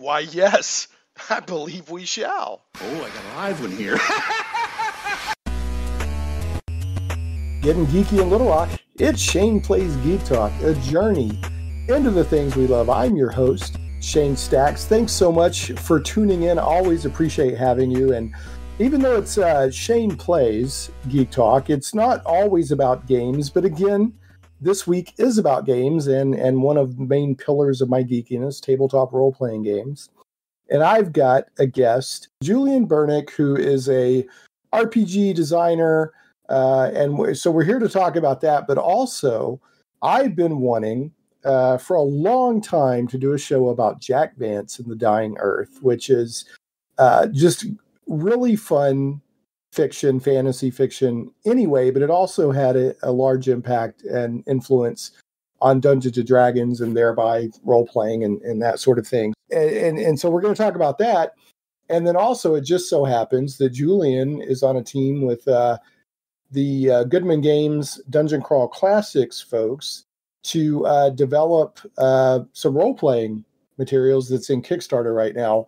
Why, yes, I believe we shall. Oh, I got a live one here. Getting geeky in Little Rock, it's Shane Plays Geek Talk, a journey into the things we love. I'm your host, Shane Stacks. Thanks so much for tuning in. Always appreciate having you. And even though it's Shane Plays Geek Talk, it's not always about games. But again, this week is about games and one of the main pillars of my geekiness, tabletop role-playing games. And I've got a guest, Julian Bernick, who is a RPG designer. So we're here to talk about that. But also, I've been wanting for a long time to do a show about Jack Vance and the Dying Earth, which is just really fun fiction, fantasy fiction anyway, but it also had a large impact and influence on Dungeons and Dragons and thereby role-playing and that sort of thing. And so we're going to talk about that. And then also, it just so happens that Julian is on a team with the Goodman Games Dungeon Crawl Classics folks to develop some role-playing materials that's in Kickstarter right now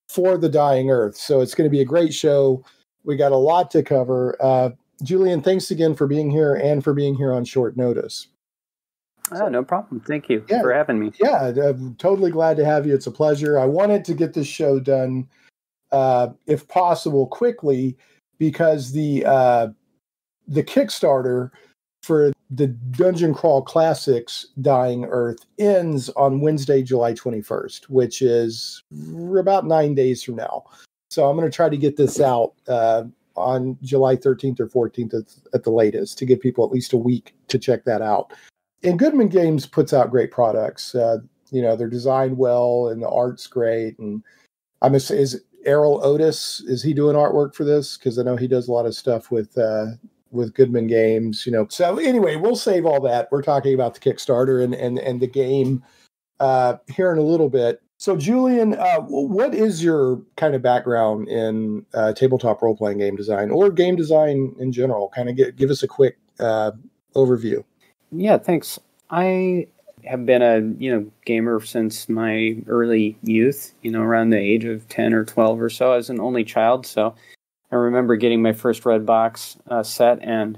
for the Dying Earth. So it's going to be a great show. We got a lot to cover. Julian, thanks again for being here and for being here on short notice. Oh, no problem. Thank you for having me. Yeah, I'm totally glad to have you. It's a pleasure. I wanted to get this show done, if possible, quickly, because the Kickstarter for the Dungeon Crawl Classics Dying Earth ends on Wednesday, July 21st, which is about 9 days from now. So I'm going to try to get this out on July 13th or 14th at the latest to give people at least a week to check that out. And Goodman Games puts out great products. They're designed well and the art's great. And is Errol Otis, is he doing artwork for this? Because I know he does a lot of stuff with Goodman Games, So anyway, we'll save all that. We're talking about the Kickstarter and the game here in a little bit. So Julian, what is your kind of background in tabletop role-playing game design or game design in general? Kind of give us a quick overview. Yeah, thanks. I have been a gamer since my early youth, around the age of 10 or 12 or so. I was an only child, so I remember getting my first Redbox set, and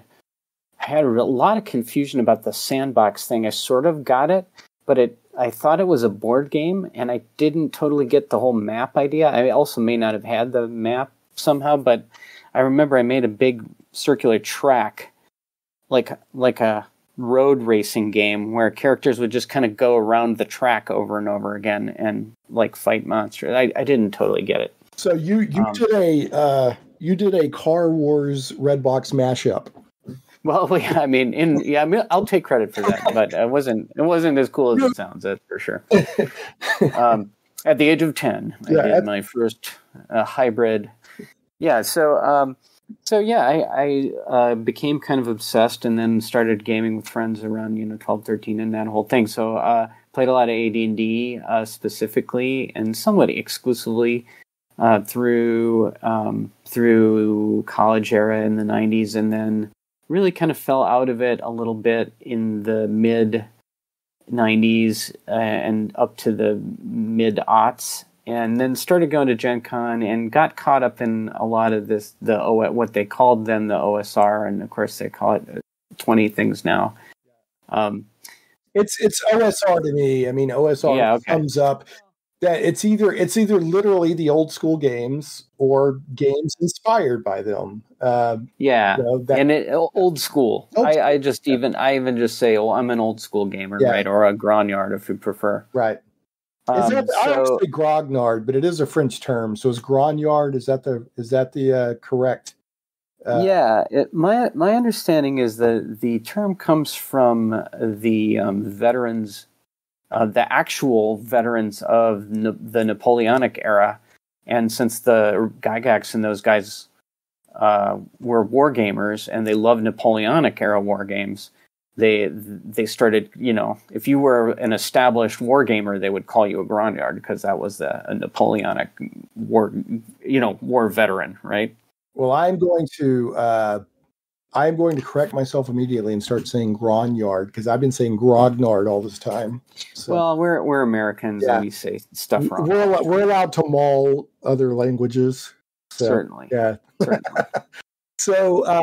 I had a lot of confusion about the sandbox thing. I sort of got it, but I thought it was a board game, and I didn't totally get the whole map idea. I also may not have had the map somehow, but I remember I made a big circular track, like a road racing game where characters would just kind of go around the track over and over again and like fight monsters. I didn't totally get it. So you did a Car Wars Redbox mashup. Well, yeah, I'll take credit for that, but it wasn't as cool as it sounds. That's for sure. At the age of 10, I did my first hybrid. Yeah, I became kind of obsessed and then started gaming with friends around 12, 13, and that whole thing. So played a lot of AD&D specifically and somewhat exclusively through college era in the 90s, and then really kind of fell out of it a little bit in the mid 90s and up to the mid aughts, and then started going to Gen Con and got caught up in a lot of this, what they called then the OSR, and of course they call it 20 things now. It's OSR to me. I mean, OSR comes up that it's either literally the old school games or games inspired by them. Old school. I even just say, I'm an old school gamer, right? Or a grognard if you prefer. Right. I would say grognard, but it is a French term. So is grognard, is that the correct? My understanding is that the term comes from the veterans, the actual veterans of the Napoleonic era, and since the Gygax and those guys were war gamers and they loved Napoleonic era war games, they started, if you were an established war gamer, they would call you a grognard because that was a Napoleonic war veteran, right? Well, I'm going to I'm going to correct myself immediately and start saying grognard because I've been saying grognard all this time. So, well, we're Americans and we say stuff wrong. We're allowed to maul other languages. So, certainly. Yeah. Certainly. So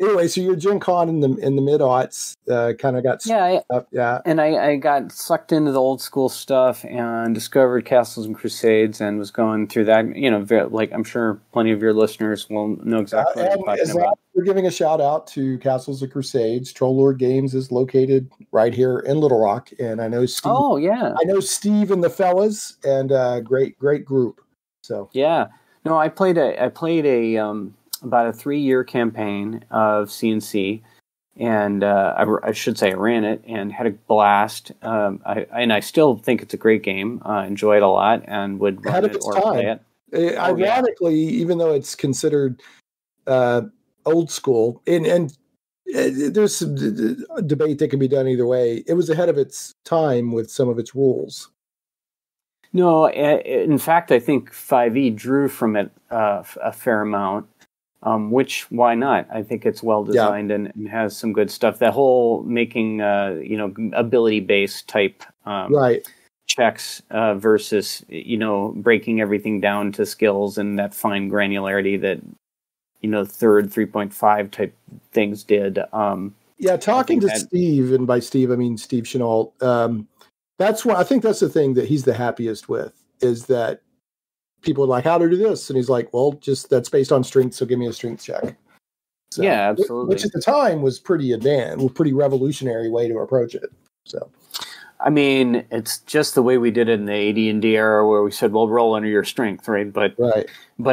anyway, so your Gen Con in the mid-aughts kind of got up. Yeah. And I got sucked into the old school stuff and discovered Castles and Crusades and was going through that. You know, like I'm sure plenty of your listeners will know exactly what I'm talking about. We're giving a shout out to Castles and Crusades. Troll Lord Games is located right here in Little Rock, and I know Steve. Oh yeah, I know Steve and the fellas, and great group. So yeah, no, I played a about a 3-year campaign of CNC, and I should say I ran it and had a blast. I still think it's a great game. Enjoy it a lot and would run it or play it. Ironically, even though it's considered old school, and there's some debate that can be done either way, it was ahead of its time with some of its rules. No, in fact, I think 5e drew from it a fair amount. Which why not? I think it's well designed and has some good stuff. That whole making ability based type checks versus breaking everything down to skills and that fine granularity that third 3.5 type things did. Talking to Steve, and by Steve I mean Steve Chenault. That's what I think. That's the thing that he's the happiest with, is that people are like, how to do this? And he's like, well, just that's based on strength, so give me a strength check. So, yeah, absolutely. Which at the time was pretty advanced, pretty revolutionary way to approach it. So, I mean, it's just the way we did it in the AD&D era, where we said, well, roll under your strength, right? But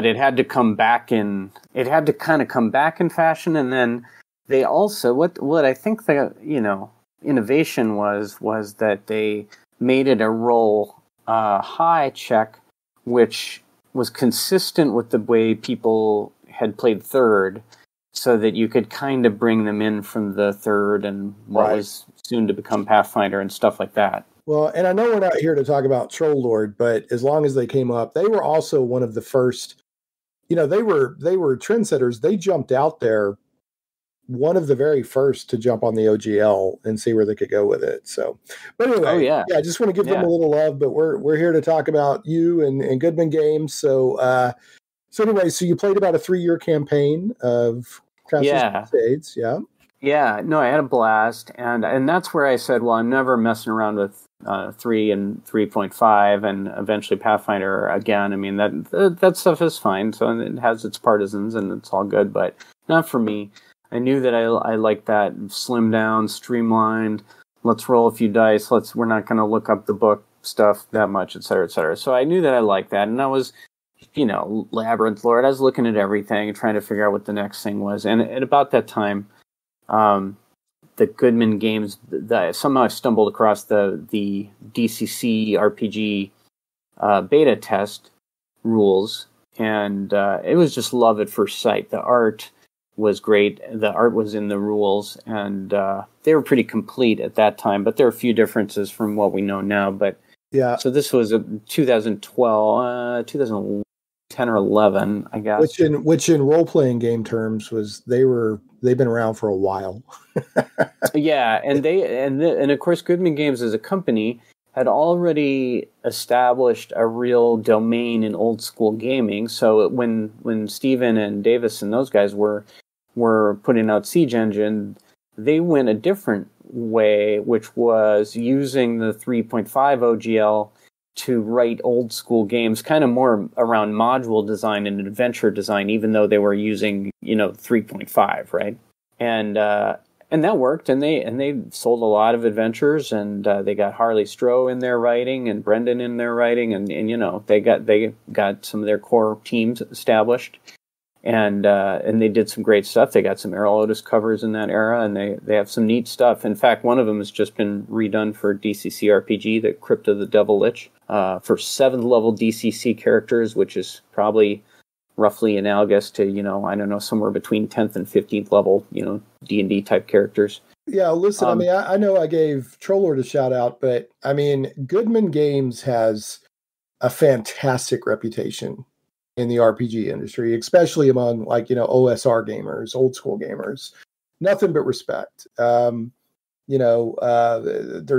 it had to come back in. It had to kind of come back in fashion, and then they also what I think the innovation was that they made it a roll high check, which was consistent with the way people had played third, so that you could kind of bring them in from the third and what was soon to become Pathfinder and stuff like that. Well, and I know we're not here to talk about Troll Lord, but as long as they came up, they were also one of the first, they were trendsetters. They jumped out there, one of the very first to jump on the OGL and see where they could go with it. So, but anyway, I just want to give them a little love, but we're here to talk about you and Goodman Games. So, anyway, so you played about a 3-year campaign of Crusades. Yeah, no, I had a blast, and that's where I said, well, I'm never messing around with 3 and 3.5 and eventually Pathfinder again. I mean, that stuff is fine. So it has its partisans and it's all good, but not for me. I knew that I like that slimmed down, streamlined. Let's roll a few dice. We're not going to look up the book stuff that much, et cetera, et cetera. So I knew that I liked that, and I was, Labyrinth Lord. I was looking at everything and trying to figure out what the next thing was. And at about that time, the Goodman Games, somehow I stumbled across the DCC RPG beta test rules, and it was just love at first sight. The art was great. The art was in the rules, and they were pretty complete at that time, but there are a few differences from what we know now. But so this was a 2012, 2010 or 11, I guess. Which in role-playing game terms was they've been around for a while. Yeah, and of course Goodman Games as a company had already established a real domain in old school gaming. So when Steven and Davis and those guys were putting out Siege Engine, they went a different way, which was using the 3.5 OGL to write old school games, kind of more around module design and adventure design, even though they were using 3.5, right? And that worked, and they sold a lot of adventures, and they got Harley Stroh in their writing and Brendan in their writing, and they got some of their core teams established, and they did some great stuff. They got some Errol Otis covers in that era, and they have some neat stuff. In fact, one of them has just been redone for DCC RPG, the Crypt of the Devil Lich, for 7th level DCC characters, which is probably roughly analogous to, I don't know, somewhere between 10th and 15th level, D&D type characters. Yeah, listen, I mean, I know I gave Troll Lord a shout out, but I mean, Goodman Games has a fantastic reputation in the RPG industry, especially among OSR gamers, old school gamers. nothing but respect. Their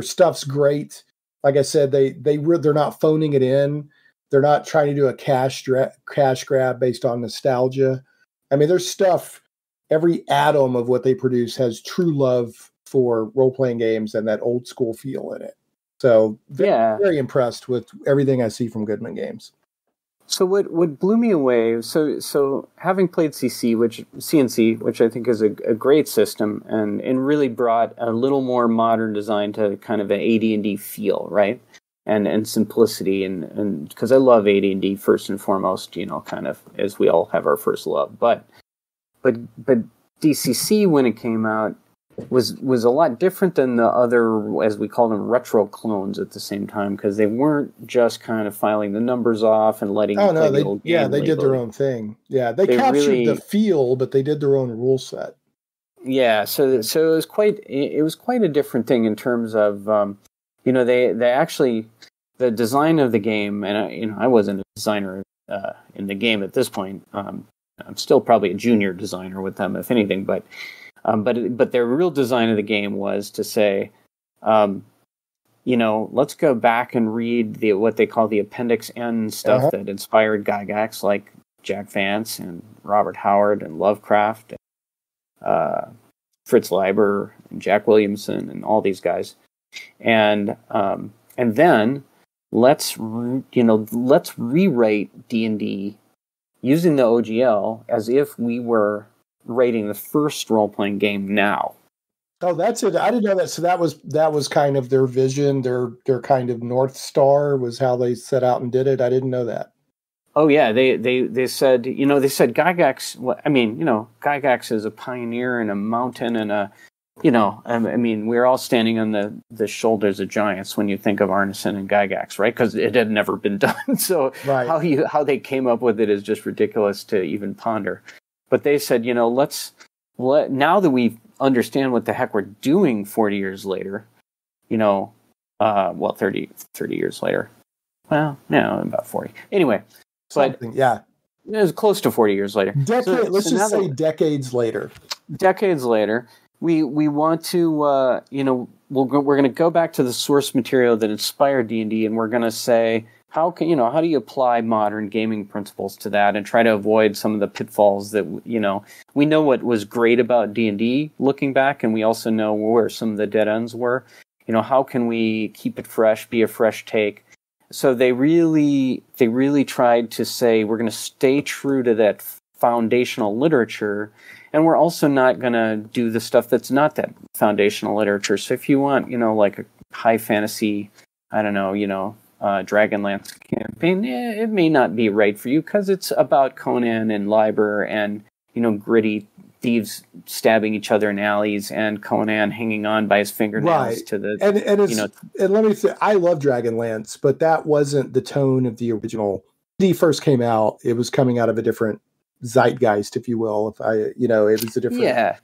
stuff's great. Like I said, they're not phoning it in. They're not trying to do a cash grab based on nostalgia. I mean, their stuff, every atom of what they produce has true love for role-playing games and that old school feel in it. So very impressed with everything I see from Goodman Games. So what blew me away, so having played CNC, which I think is a great system and really brought a little more modern design to kind of an AD&D feel, right? And simplicity, and because I love AD&D first and foremost, kind of as we all have our first love. But DCC, when it came out, was a lot different than the other, as we call them, retro clones at the same time, because they weren't just kind of filing the numbers off and letting you play the old game. They did their own thing. Yeah, they captured the feel, but they did their own rule set. Yeah, so it was quite a different thing in terms of they actually, the design of the game, and I wasn't a designer in the game at this point. I'm still probably a junior designer with them, if anything, but their real design of the game was to say, let's go back and read what they call the Appendix N stuff that inspired Gygax, like Jack Vance and Robert Howard and Lovecraft, and, Fritz Leiber and Jack Williamson and all these guys, and then let's rewrite D&D using the OGL as if we were writing the first role-playing game now. Oh, that's it. I didn't know that. So that was kind of their vision, their kind of North Star was how they set out and did it. I didn't know that. Oh yeah, they said, Gygax, Gygax is a pioneer and a mountain and we're all standing on the shoulders of giants when you think of Arneson and Gygax, right? Because it had never been done. So right. How they came up with it is just ridiculous to even ponder. But they said, now that we understand what the heck we're doing 40 years later, 30 years later. Well, no, about 40. Anyway, something, yeah. It was close to 40 years later. Let's just say decades later. Decades later. We want to, we're going to go back to the source material that inspired D&D, and we're going to say, how do you apply modern gaming principles to that and try to avoid some of the pitfalls that, we know what was great about D&D looking back, and we also know where some of the dead ends were. How can we keep it fresh, be a fresh take? So they really tried to say, we're going to stay true to that foundational literature, and we're also not going to do the stuff that's not that foundational literature. So if you want, like a high fantasy, Dragonlance campaign, it may not be right for you because it's about Conan and Liber and, gritty thieves stabbing each other in alleys and Conan hanging on by his fingernails to the... And let me say, I love Dragonlance, but that wasn't the tone of the original. When he first came out, it was coming out of a different zeitgeist, if you will. It was a different,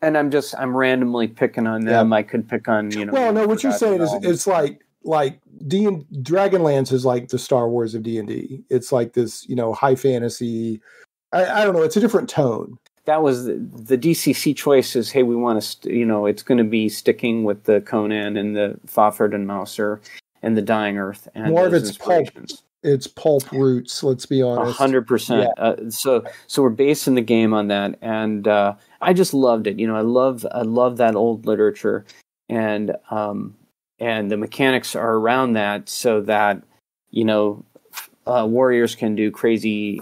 and I'm randomly picking on them. I could pick on what you're saying is it's like Dragonlance is like the Star Wars of D&D. It's like this high fantasy. I don't know, it's a different tone. That was the DCC choice is, hey, we want to it's going to be sticking with the Conan and the Fafhrd and Mauser and the Dying Earth and more of its pulp. It's pulp roots. Let's be honest. 100%. So we're basing the game on that, and I just loved it. I love that old literature, and the mechanics are around that, so that warriors can do crazy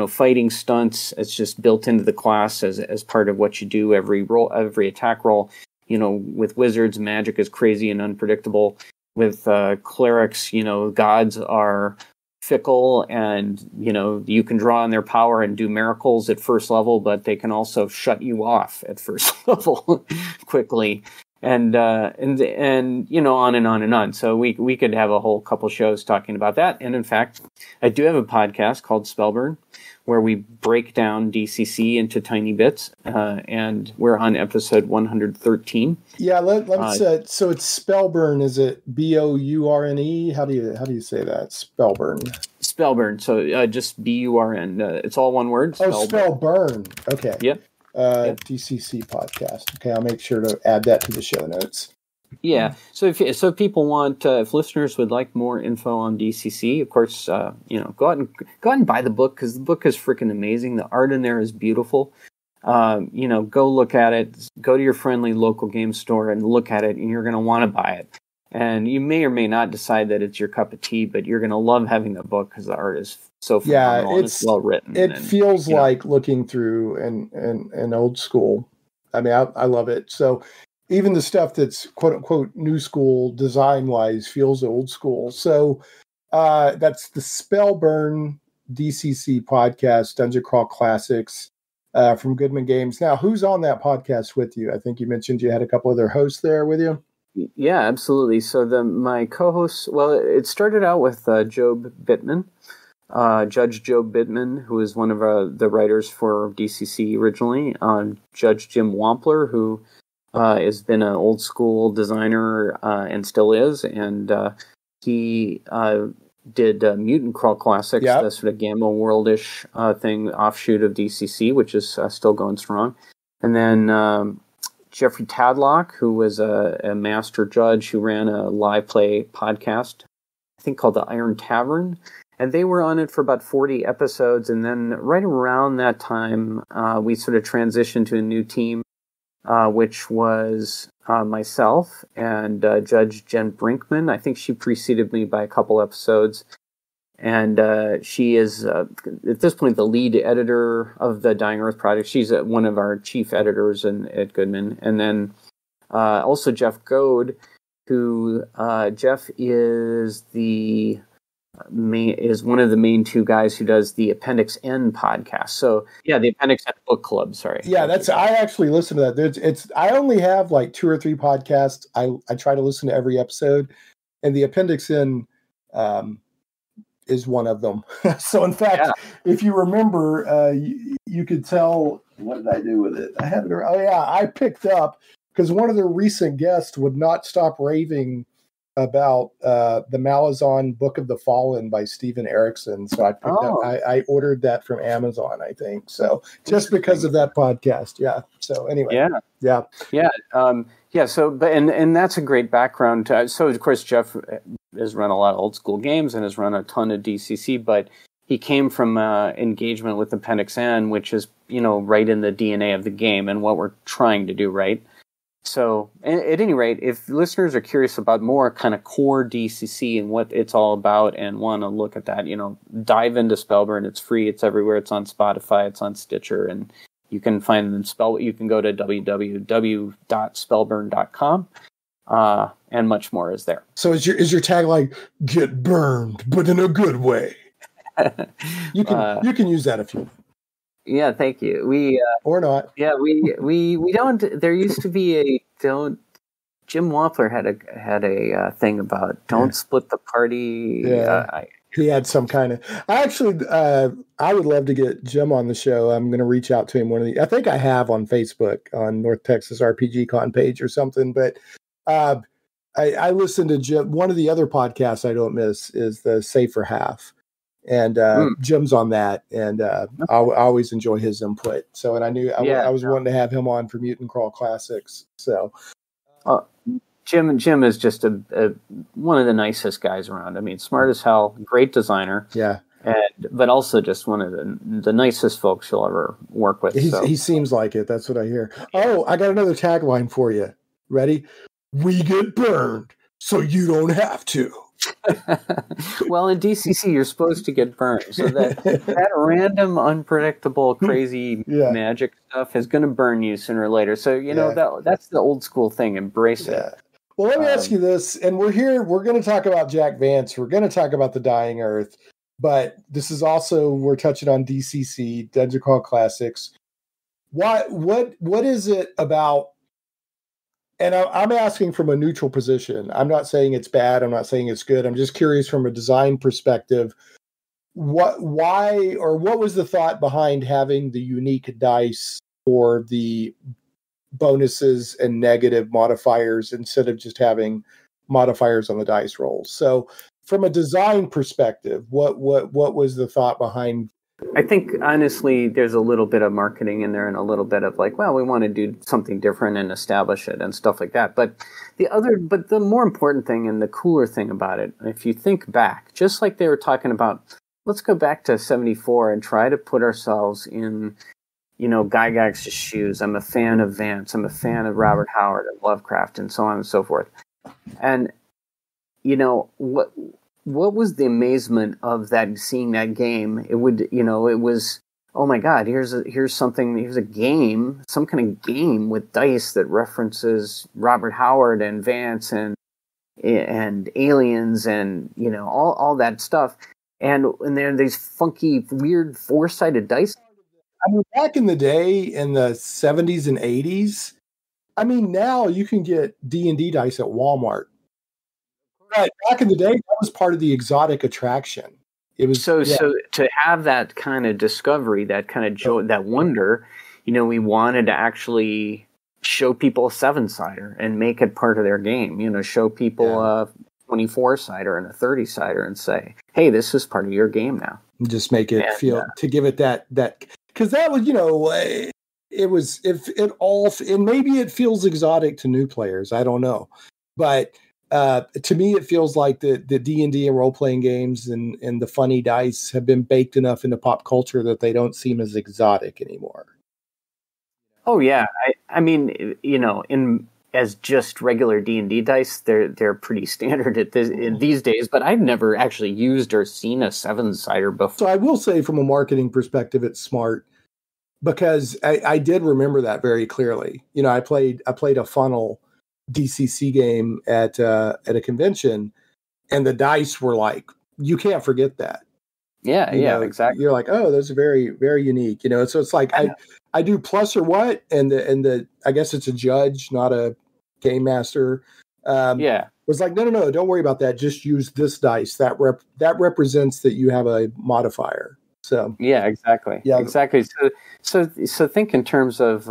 fighting stunts. It's just built into the class as part of what you do every attack roll. With wizards, magic is crazy and unpredictable. With clerics, gods are fickle, and you can draw on their power and do miracles at first level, but they can also shut you off at first level quickly, and on and on and on. So we could have a whole couple shows talking about that. And in fact, I do have a podcast called Spellburn, where we break down DCC into tiny bits, and we're on episode 113. Yeah, let's. So it's Spellburn. Is it Bourne? How do you say that? Spellburn. Spellburn. So just Burn. It's all one word. Spellburn. Okay. Yep. DCC podcast. Okay, I'll make sure to add that to the show notes. Yeah. So if people want, if listeners would like more info on DCC, of course, go out and buy the book, because the book is freaking amazing. The art in there is beautiful. Go look at it. Go to your friendly local game store and look at it, and you're going to want to buy it. And you may or may not decide that it's your cup of tea, but you're going to love having the book because the art is so phenomenal. It's well written. It feels like looking through an old school. I mean, I love it. So even the stuff that's quote unquote new school design wise feels old school. So that's the Spellburn DCC podcast, Dungeon Crawl Classics, from Goodman Games. Now, who's on that podcast with you? I think you mentioned you had a couple other hosts there with you. Yeah, absolutely. So my co-hosts, well, it started out with Job Bittman, Judge Job Bittman, who is one of the writers for DCC originally, Judge Jim Wampler, who has been an old school designer and still is, and he did Mutant Crawl Classics, the sort of Gamma World-ish thing, offshoot of DCC, which is still going strong. And then Jeffrey Tadlock, who was a master judge who ran a live play podcast, I think called the Iron Tavern. And they were on it for about 40 episodes. And then right around that time, we sort of transitioned to a new team, which was myself and Judge Jen Brinkman. I think she preceded me by a couple episodes. And she is, at this point, the lead editor of the Dying Earth Project. She's one of our chief editors at Goodman. And then also Jeff Goad, who Jeff is is one of the main two guys who does the Appendix N podcast. So yeah, the Appendix N book club. Sorry. Yeah, I actually listen to that. I only have like 2 or 3 podcasts. I try to listen to every episode, and the Appendix N is one of them. So in fact, if you remember, you could tell, what did I do with it? I have it. Oh yeah, I picked up, because one of the recent guests would not stop raving about the Malazan Book of the Fallen by Stephen Erickson. So I picked up, I ordered that from Amazon, I think. So just because of that podcast. Yeah. So anyway. Yeah. So, and that's a great background. So of course, Jeff has run a lot of old school games and has run a ton of DCC, but he came from engagement with Appendix N, which is, right in the DNA of the game and what we're trying to do, right? So at any rate, if listeners are curious about more kind of core DCC and what it's all about and want to look at that, dive into Spellburn. It's free. It's everywhere. It's on Spotify. It's on Stitcher. And you can find them you can go to www.spellburn.com and much more is there. So is your tagline, get burned, but in a good way? You can use that if you want. Yeah, thank you. We or not. Yeah, we don't. There used to be Jim Wampler had a thing about don't split the party. Yeah, he had some kind of. I would love to get Jim on the show. I'm going to reach out to him. I think I have on Facebook on North Texas RPG Con page or something. But I listen to Jim. One of the other podcasts I don't miss is the Safer Half. And Jim's on that, and I always enjoy his input. So, and I knew I was wanting to have him on for Mutant Crawl Classics. So, Jim is just one of the nicest guys around. I mean, smart as hell, great designer. Yeah, but also just one of the nicest folks you'll ever work with. He seems like it. That's what I hear. Oh, I got another tagline for you. Ready? We get burned, so you don't have to. Well, in DCC, you're supposed to get burned. So that random, unpredictable, crazy magic stuff is going to burn you sooner or later. So, that's the old school thing. Embrace it. Well, let me ask you this. And we're going to talk about Jack Vance. We're going to talk about the Dying Earth. But this is also, we're touching on DCC, Dungeon Crawl Classics. What is it about? And I'm asking from a neutral position. I'm not saying it's bad. I'm not saying it's good. I'm just curious from a design perspective. What was the thought behind having the unique dice for the bonuses and negative modifiers instead of just having modifiers on the dice rolls? So from a design perspective, what was the thought behind I think honestly, there's a little bit of marketing in there and a little bit of like, well, we want to do something different and establish it and stuff like that. But the more important thing and the cooler thing about it, if you think back, just like they were talking about, let's go back to 74 and try to put ourselves in, Gygax's shoes. I'm a fan of Vance. I'm a fan of Robert Howard and Lovecraft and so on and so forth. And, what was the amazement of that, seeing that game? It was, oh my God, here's a game, some kind of game with dice that references Robert Howard and Vance and aliens and, all that stuff. And there are these funky, weird 4-sided dice. I mean, back in the day, in the 70s and 80s, I mean, now you can get D&D dice at Walmart. But back in the day, that was part of the exotic attraction. It was so to have that kind of discovery, that kind of joy, that wonder. We wanted to actually show people a 7-sider and make it part of their game. Show people a 24-sider and a 30-sider and say, "Hey, this is part of your game now." Just make it feel to give it that because that was it was and maybe it feels exotic to new players. I don't know, but. To me, it feels like the D&D and role-playing games and the funny dice have been baked enough into pop culture that they don't seem as exotic anymore. Oh yeah, I mean, as just regular D&D dice, they're pretty standard in these days. But I've never actually used or seen a 7-sider before. So I will say, from a marketing perspective, it's smart because I did remember that very clearly. I played a funnel DCC game at a convention, and the dice were like, you can't forget that. Yeah, exactly. You're like, oh, those are very, very unique. So it's like I do plus or what, and the I guess it's a judge, not a game master. Was like, no, don't worry about that. Just use this dice. That represents that you have a modifier. So yeah, exactly. Yeah, exactly. So think in terms of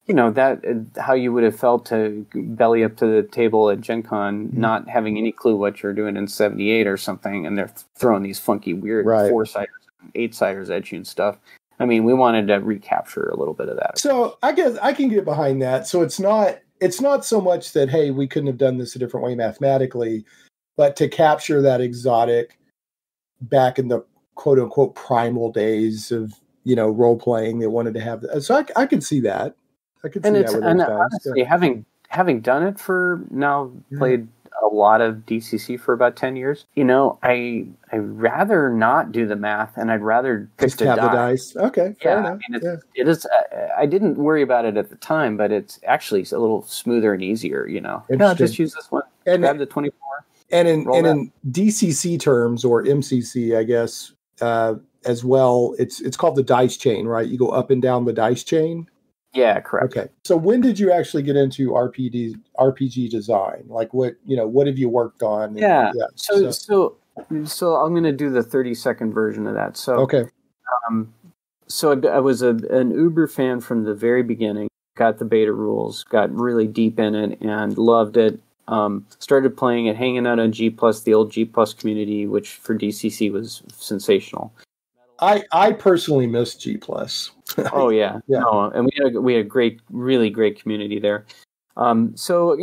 that how you would have felt to belly up to the table at Gen Con, not having any clue what you're doing in 78 or something, and they're throwing these funky, weird 4-siders and 8-siders at you and stuff. I mean, we wanted to recapture a little bit of that. So I guess I can get behind that. So it's not so much that, hey, we couldn't have done this a different way mathematically, but to capture that exotic back in the quote unquote primal days of, role playing, they wanted to have that. So I could see that. I could see that with those guys. Honestly, having done it for now, played a lot of DCC for about 10 years. I'd rather not do the math, and I'd rather pick just have the dice. Okay, fair enough. I mean, it is. I didn't worry about it at the time, but it's actually a little smoother and easier. I'll just use this one. And grab the 24. And in DCC terms, or MCC, I guess, as well, it's called the dice chain, right? You go up and down the dice chain. Yeah, correct. Okay. So when did you actually get into RPG design? Like what have you worked on? So I'm going to do the 30-second version of that. So, okay. So I was an Uber fan from the very beginning, got the beta rules, got really deep in it and loved it. Started playing it, hanging out on G+, the old G+ community, which for DCC was sensational. I personally miss G+. Oh yeah. No, and we had a great, really great community there. So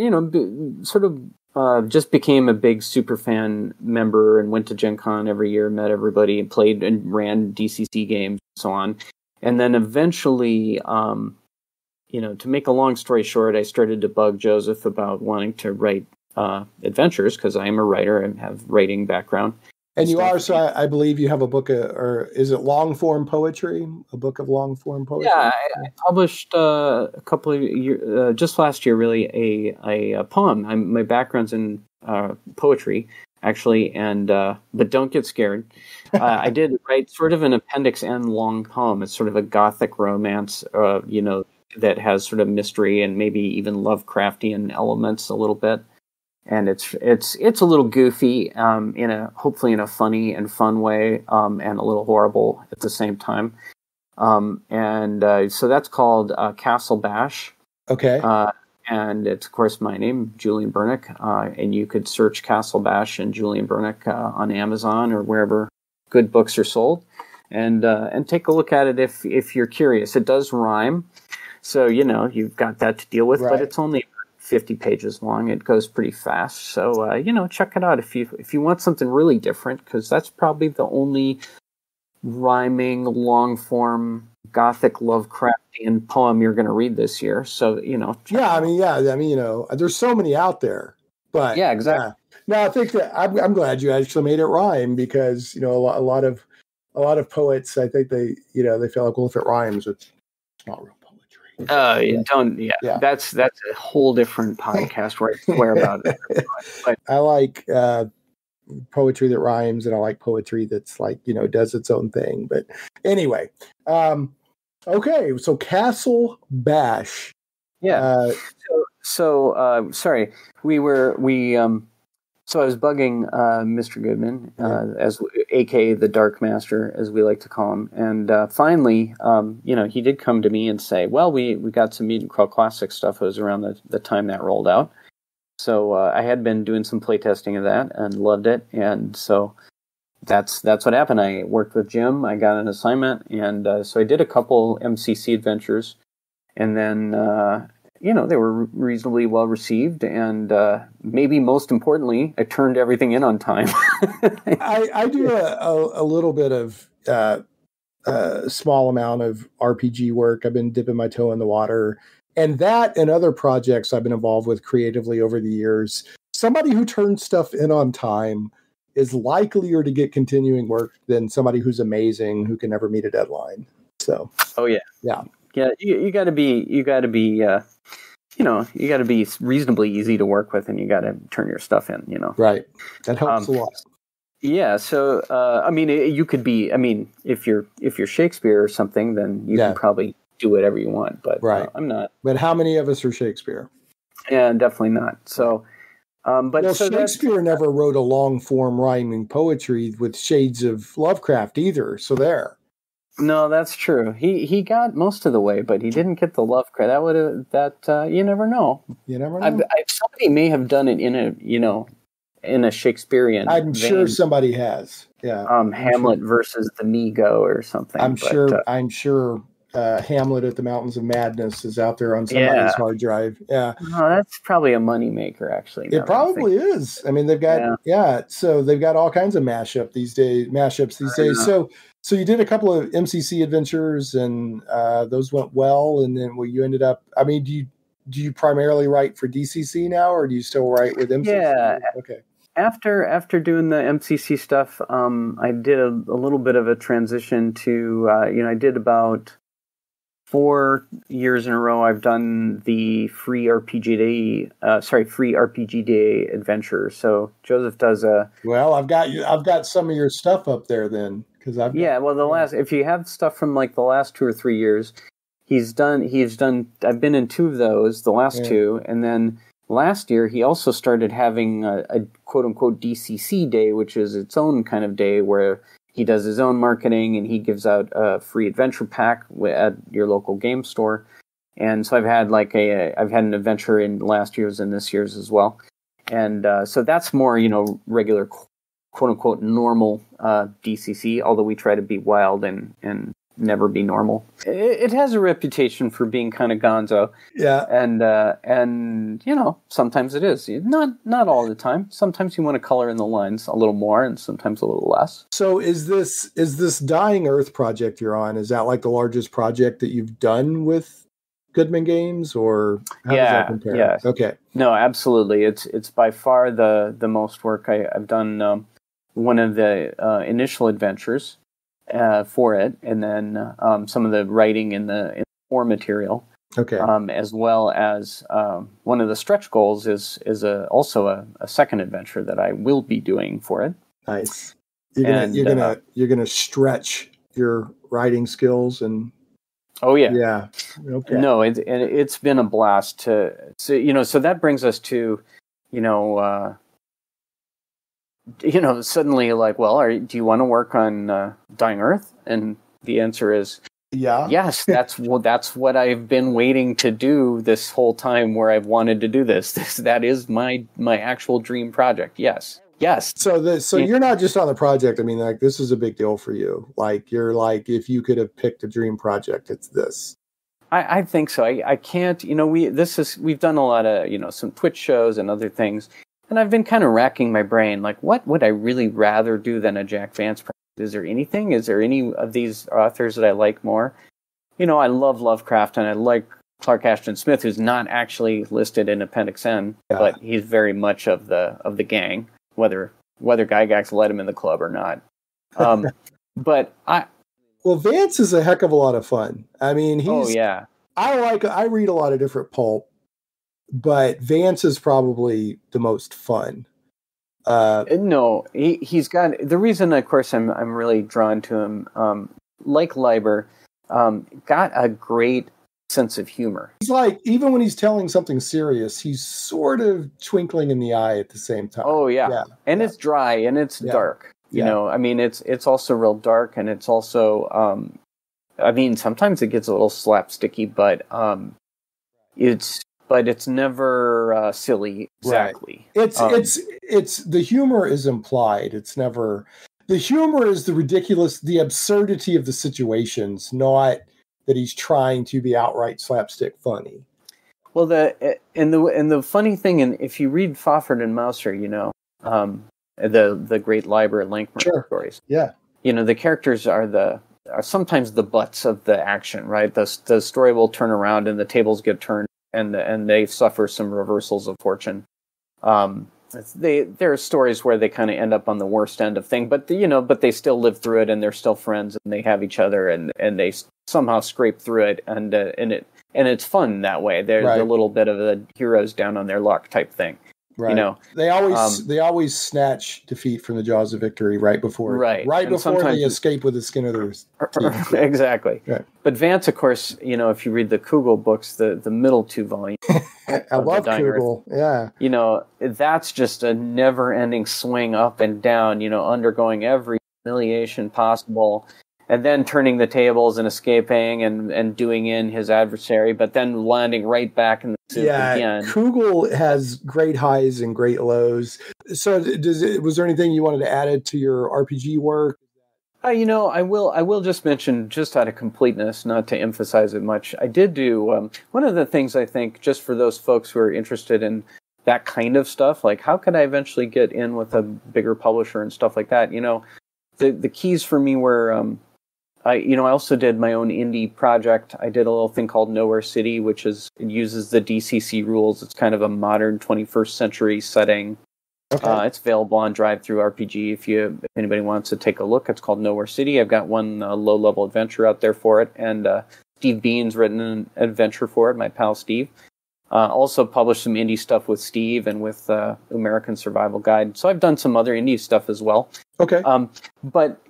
sort of just became a big super fan member and went to Gen Con every year, met everybody, and played and ran DCC games and so on. And then eventually, to make a long story short, I started to bug Joseph about wanting to write adventures because I am a writer and have writing background. And you are, so I believe you have a book, or is it long form poetry? A book of long form poetry? Yeah, I published a couple of years, just last year, really, a poem. My background's in poetry, actually, and but don't get scared. I did write sort of an Appendix N long poem. It's sort of a gothic romance, that has sort of mystery and maybe even Lovecraftian elements a little bit. And it's a little goofy, hopefully in a funny and fun way, and a little horrible at the same time. So that's called Castle Bash. Okay. And it's, of course, my name, Julian Bernick. And you could search Castle Bash and Julian Bernick on Amazon or wherever good books are sold. and take a look at it if you're curious. It does rhyme, so you've got that to deal with, Right. but it's only 50 pages long. It goes pretty fast, so check it out if you want something really different, because that's probably the only rhyming long form Gothic Lovecraftian poem you're going to read this year. So there's so many out there, but yeah, exactly. No, I think that I'm glad you actually made it rhyme, because a lot of poets, I think they feel like, well, if it rhymes, it's not real poetry. That's a whole different podcast where I swear about it. But I like poetry that rhymes, and I like poetry that's like does its own thing. But anyway, okay, so Castle Bash. Yeah. Sorry, so I was bugging Mr. Goodman, as aka the Dark Master, as we like to call him, and finally, he did come to me and say, "Well, we got some Mutant Crawl Classic stuff." It was around the time that rolled out, so I had been doing some playtesting of that and loved it, and so that's what happened. I worked with Jim. I got an assignment, and so I did a couple MCC adventures, and then they were reasonably well received, and maybe most importantly, I turned everything in on time. I do a little bit of small amount of RPG work. I've been dipping my toe in the water, and that and other projects I've been involved with creatively over the years. Somebody who turns stuff in on time is likelier to get continuing work than somebody who's amazing who can never meet a deadline. So, yeah. You got to be reasonably easy to work with, and you got to turn your stuff in. Right. That helps a lot. Yeah. So, you could be. If you're Shakespeare or something, then you can probably do whatever you want. But right. I'm not. But how many of us are Shakespeare? Yeah, definitely not. So, Shakespeare never wrote a long form rhyming poetry with shades of Lovecraft either. So there. No, that's true. He got most of the way, but he didn't get the Lovecraft. You never know. You never know. Somebody may have done it in a Shakespearean. I'm sure somebody has. Yeah. Hamlet versus the Migo or something. I'm sure Hamlet at the Mountains of Madness is out there on somebody's hard drive. Yeah. No, that's probably a moneymaker, actually. It probably is. I mean, they've got so they've got all kinds of mashups these days. So you did a couple of MCC adventures, and those went well. And then you ended up. I mean, do you primarily write for DCC now, or do you still write with MCC? Yeah. Okay. After doing the MCC stuff, I did a little bit of a transition to. I did about 4 years in a row. I've done the free RPG Day adventure. So Joseph does a. Well, I've got some of your stuff up there then. If you have stuff from like the last 2 or 3 years, he's done. I've been in 2 of those, the last 2, and then last year he also started having a quote unquote DCC day, which is its own kind of day where he does his own marketing and he gives out a free adventure pack at your local game store. And so I've had an adventure in last year's and this year's as well, and so that's more regular, quote-unquote normal DCC, although we try to be wild and never be normal. It has a reputation for being kind of gonzo. Yeah. And sometimes it is. Not all the time. Sometimes you want to color in the lines a little more and sometimes a little less. So is this Dying Earth project you're on, is that like the largest project that you've done with Goodman Games, or how does that compare? Yeah. Okay. No, absolutely. It's by far the most work I've done. One of the initial adventures for it, and then some of the writing in the core material. Okay. As well as one of the stretch goals is also a second adventure that I will be doing for it. Nice. You're gonna stretch your writing skills and. Oh yeah. Yeah. Okay. No, it's been a blast so that brings us to suddenly like, well, do you want to work on Dying Earth? And the answer is yes. That's what I've been waiting to do this whole time, where I've wanted to do this. That is my actual dream project. Yes. Yes. So you're not just on the project. I mean, like, this is a big deal for you. Like, you're like, if you could have picked a dream project, it's this. I think so. I can't, we've done a lot of, some Twitch shows and other things, and I've been kind of racking my brain, like, what would I really rather do than a Jack Vance project? Is there any of these authors that I like more? I love Lovecraft, and I like Clark Ashton Smith, who's not actually listed in Appendix N, but he's very much of the gang, whether Gygax let him in the club or not. Well, Vance is a heck of a lot of fun. I mean, I read a lot of different pulp, but Vance is probably the most fun. No, he's got the reason. Of course, I'm really drawn to him. Like Leiber, got a great sense of humor. He's like, even when he's telling something serious, he's sort of twinkling in the eye at the same time. Oh yeah. And it's dry and it's dark. I mean, it's also real dark, and it's also, sometimes it gets a little slapsticky, but it's never silly. Exactly. Right. It's the humor is implied. It's never, the humor is the ridiculous, the absurdity of the situations, not that he's trying to be outright slapstick funny. Well, the funny thing, and if you read Fafhrd and Mouser, the great Leiber and Lankmer stories. Yeah. The characters are sometimes the butts of the action, right? The story will turn around and the tables get turned, and they suffer some reversals of fortune. There are stories where they kind of end up on the worst end of thing, but they still live through it, and they're still friends, and they have each other, and they somehow scrape through it, and it's fun that way. There's a little bit of the heroes down on their luck type thing. Right. They always snatch defeat from the jaws of victory right before they escape with the skin of their teeth. Exactly. Right. But Vance, of course, if you read the Kugel books, the middle two volumes. I love Kugel. Yeah. That's just a never-ending swing up and down. Undergoing every humiliation possible, and then turning the tables and escaping and doing in his adversary, but then landing right back in the soup again. Kugel has great highs and great lows. So was there anything you wanted to add to your RPG work? I will just mention, just out of completeness, not to emphasize it much, I did do, one of the things I think, just for those folks who are interested in that kind of stuff, like how could I eventually get in with a bigger publisher and stuff like that, the keys for me were, I also did my own indie project. I did a little thing called Nowhere City, which it uses the DCC rules. It's kind of a modern 21st century setting. Okay. It's available on DriveThru RPG if anybody wants to take a look. It's called Nowhere City. I've got one low-level adventure out there for it, and Steve Bean's written an adventure for it, my pal Steve. Also published some indie stuff with Steve and with American Survival Guide. So I've done some other indie stuff as well. Okay. But,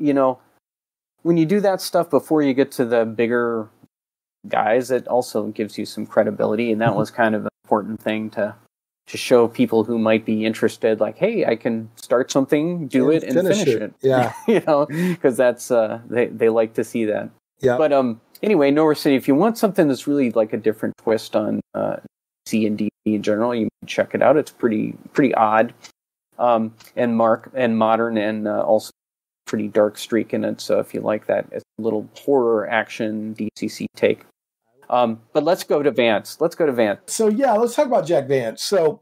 when you do that stuff before you get to the bigger guys, it also gives you some credibility, and that was kind of an important thing to show people who might be interested, like, hey, I can start something, do it, and finish it. Yeah. Because that's, they like to see that. Yeah. But anyway, Nowhere City, if you want something that's really like a different twist on C&D in general, you can check it out. It's pretty odd, and modern, and also pretty dark streak in it. So if you like that, it's a little horror action DCC take. But let's go to Vance. So let's talk about Jack Vance. So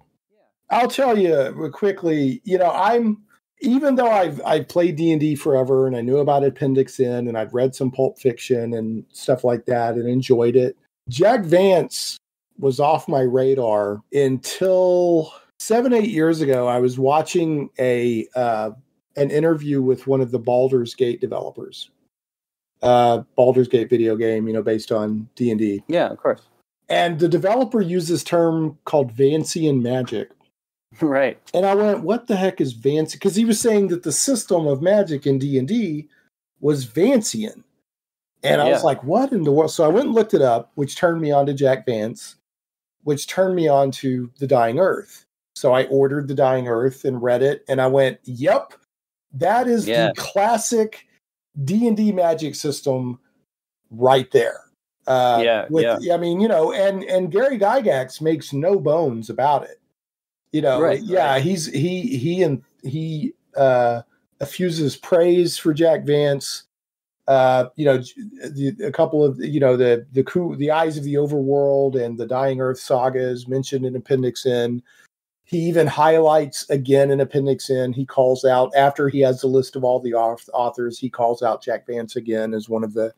I'll tell you quickly, even though I've played D&D forever, and I knew about Appendix N, and I've read some pulp fiction and stuff like that and enjoyed it, Jack Vance was off my radar until 7-8 years ago. I was watching an interview with one of the Baldur's Gate developers. Baldur's Gate video game, based on D&D. Yeah, of course. And the developer used this term called Vancian magic. Right. And I went, what the heck is Vance? Because he was saying that the system of magic in D&D was Vancian. And I was like, what in the world? So I went and looked it up, which turned me on to Jack Vance, which turned me on to The Dying Earth. So I ordered The Dying Earth and read it, and I went, yep, that is the classic D&D magic system right there. I mean, and Gary Gygax makes no bones about it. Right. Right. He he effuses praise for Jack Vance. A couple of the Eyes of the Overworld and the Dying Earth saga is mentioned in Appendix N. He even highlights again in Appendix N. He calls out, after he has the list of all the authors, he calls out Jack Vance again as one of the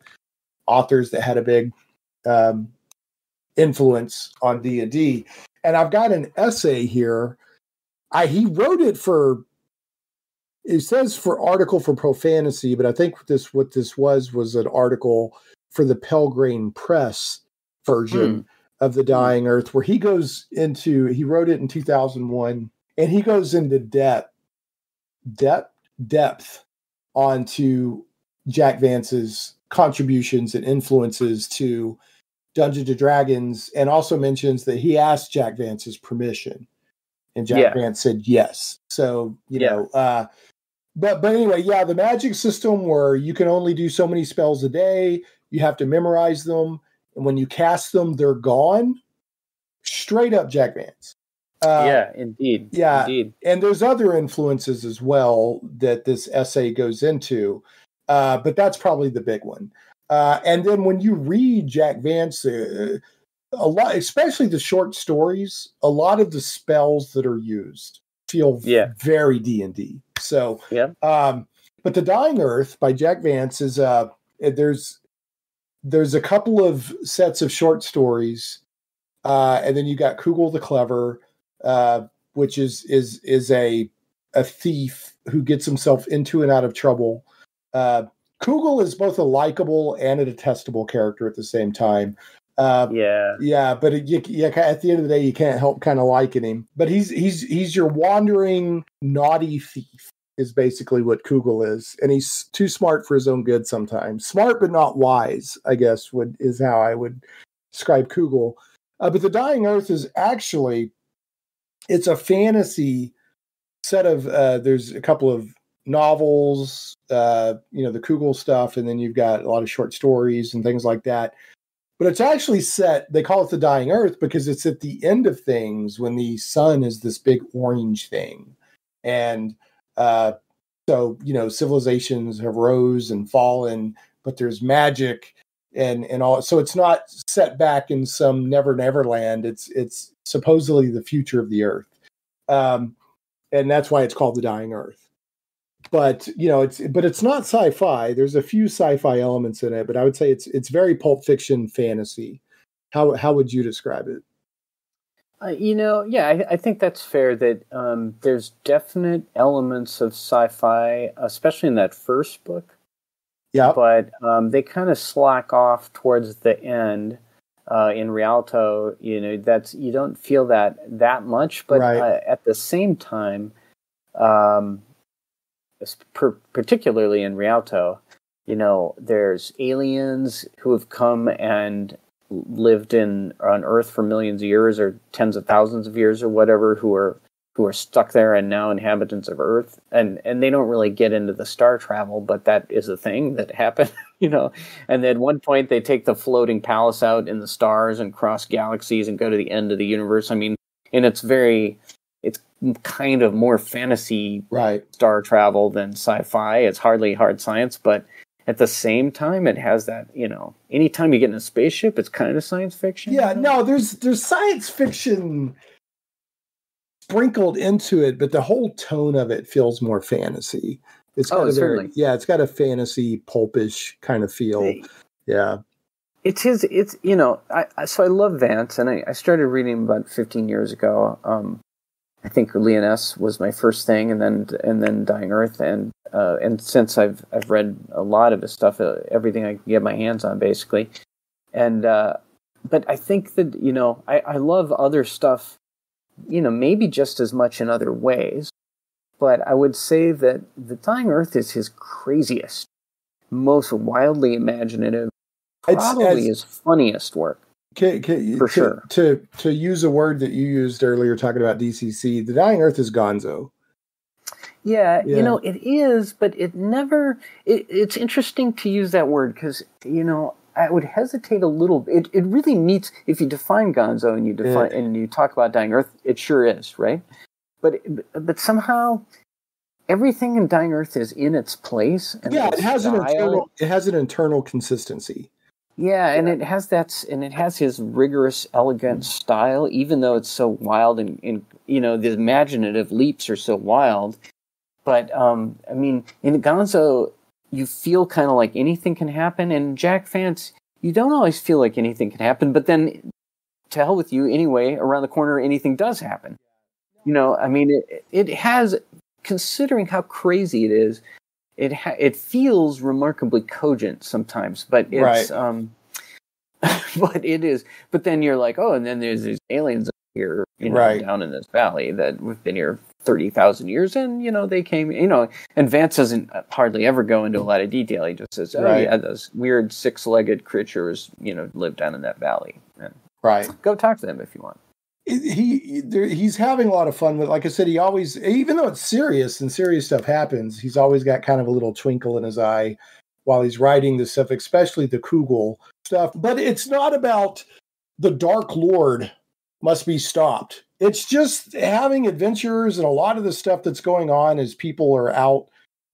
authors that had a big influence on D&D. And I've got an essay here. He wrote it for. It says for article for Profantasy, but I think what this was an article for the Pelgrane Press version of The Dying Earth, where he wrote it in 2001, and he goes into depth onto Jack Vance's contributions and influences to Dungeons and Dragons, and also mentions that he asked Jack Vance's permission, and Jack Vance said yes. So, But anyway, the magic system where you can only do so many spells a day, you have to memorize them, and when you cast them, they're gone. Straight up Jack Vance. Indeed. Yeah, indeed. And there's other influences as well that this essay goes into, but that's probably the big one. And then when you read Jack Vance, a lot, especially the short stories, a lot of the spells that are used feel very D&D. So, but The Dying Earth by Jack Vance is there's a couple of sets of short stories, and then you got Kugel the Clever, which is a thief who gets himself into and out of trouble. Kugel is both a likable and a detestable character at the same time. But at the end of the day, you can't help kind of liking him. But he's your wandering naughty thief is basically what Kugel is, and he's too smart for his own good sometimes. Smart but not wise, I guess, is how I would describe Kugel. But The Dying Earth is actually, it's a fantasy set of there's a couple of novels, the Kugel stuff, and then you've got a lot of short stories and things like that. But it's actually set, they call it The Dying Earth because it's at the end of things when the sun is this big orange thing. And so, civilizations have rose and fallen, but there's magic and all. So it's not set back in some never land. It's supposedly the future of the earth. And that's why it's called The Dying Earth. But it's not sci-fi. There's a few sci-fi elements in it, but I would say it's very Pulp Fiction fantasy. How would you describe it? I think that's fair. That there's definite elements of sci-fi, especially in that first book. Yeah, but they kind of slack off towards the end. In Rialto, that's you don't feel that much, but at the same time. Particularly in Rialto, there's aliens who have come and lived on Earth for millions of years or tens of thousands of years or whatever, who are stuck there and now inhabitants of Earth, and they don't really get into the star travel, but that is a thing that happened, And then at one point they take the floating palace out in the stars and cross galaxies and go to the end of the universe. I mean, and it's kind of more fantasy star travel than sci-fi. It's hardly hard science, but at the same time, it has that, anytime you get in a spaceship, it's kind of science fiction. Yeah, no, there's science fiction sprinkled into it, but the whole tone of it feels more fantasy. It's got it's got a fantasy pulpish kind of feel. Yeah. So I love Vance, and I started reading him about 15 years ago. I think Leoness was my first thing, and then Dying Earth, and since I've read a lot of his stuff, everything I can get my hands on, basically. And but I think that I love other stuff, maybe just as much in other ways. But I would say that The Dying Earth is his craziest, most wildly imaginative, probably his funniest work. For sure. To use a word that you used earlier talking about DCC, The Dying Earth is gonzo. Yeah, it is, but it never... It's interesting to use that word because, I would hesitate a little. It really meets... If you define gonzo and you talk about Dying Earth, it sure is, right? But somehow everything in Dying Earth is in its place. And it has an internal consistency. Yeah, and it has his rigorous, elegant style, even though it's so wild and the imaginative leaps are so wild. But I mean, in Gonzo, you feel kind of like anything can happen, and Jack Vance, you don't always feel like anything can happen, but then to hell with you anyway. Around the corner, anything does happen. I mean, it has, considering how crazy it is, it feels remarkably cogent sometimes, but it's but it is. But then you're like, oh, and then there's these aliens here, down in this valley that have been here 30,000 years, and they came, and Vance doesn't hardly ever go into a lot of detail. He just says, oh yeah, those weird 6-legged creatures, live down in that valley. And go talk to them if you want. He's having a lot of fun with, like I said, he always, even though it's serious and serious stuff happens, he's always got kind of a little twinkle in his eye while he's writing this stuff, especially the Kugel stuff. But it's not about the Dark Lord must be stopped. It's just having adventures, and a lot of the stuff that's going on is people are out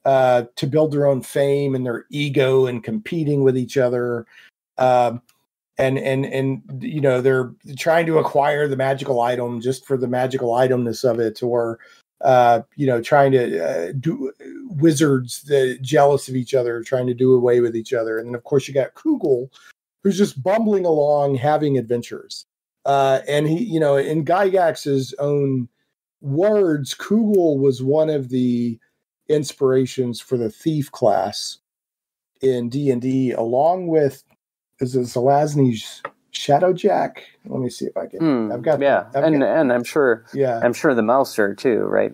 to build their own fame and their ego and competing with each other. And they're trying to acquire the magical item just for the magical itemness of it, or trying to do wizards that jealous of each other, trying to do away with each other. And then of course you got Kugel, who's just bumbling along, having adventures. And he, in Gygax's own words, Kugel was one of the inspirations for the thief class in D&D, along with, is it Zelazny's Shadowjack? Let me see if I can. I've got, and I'm sure, I'm sure the Mouser too, right?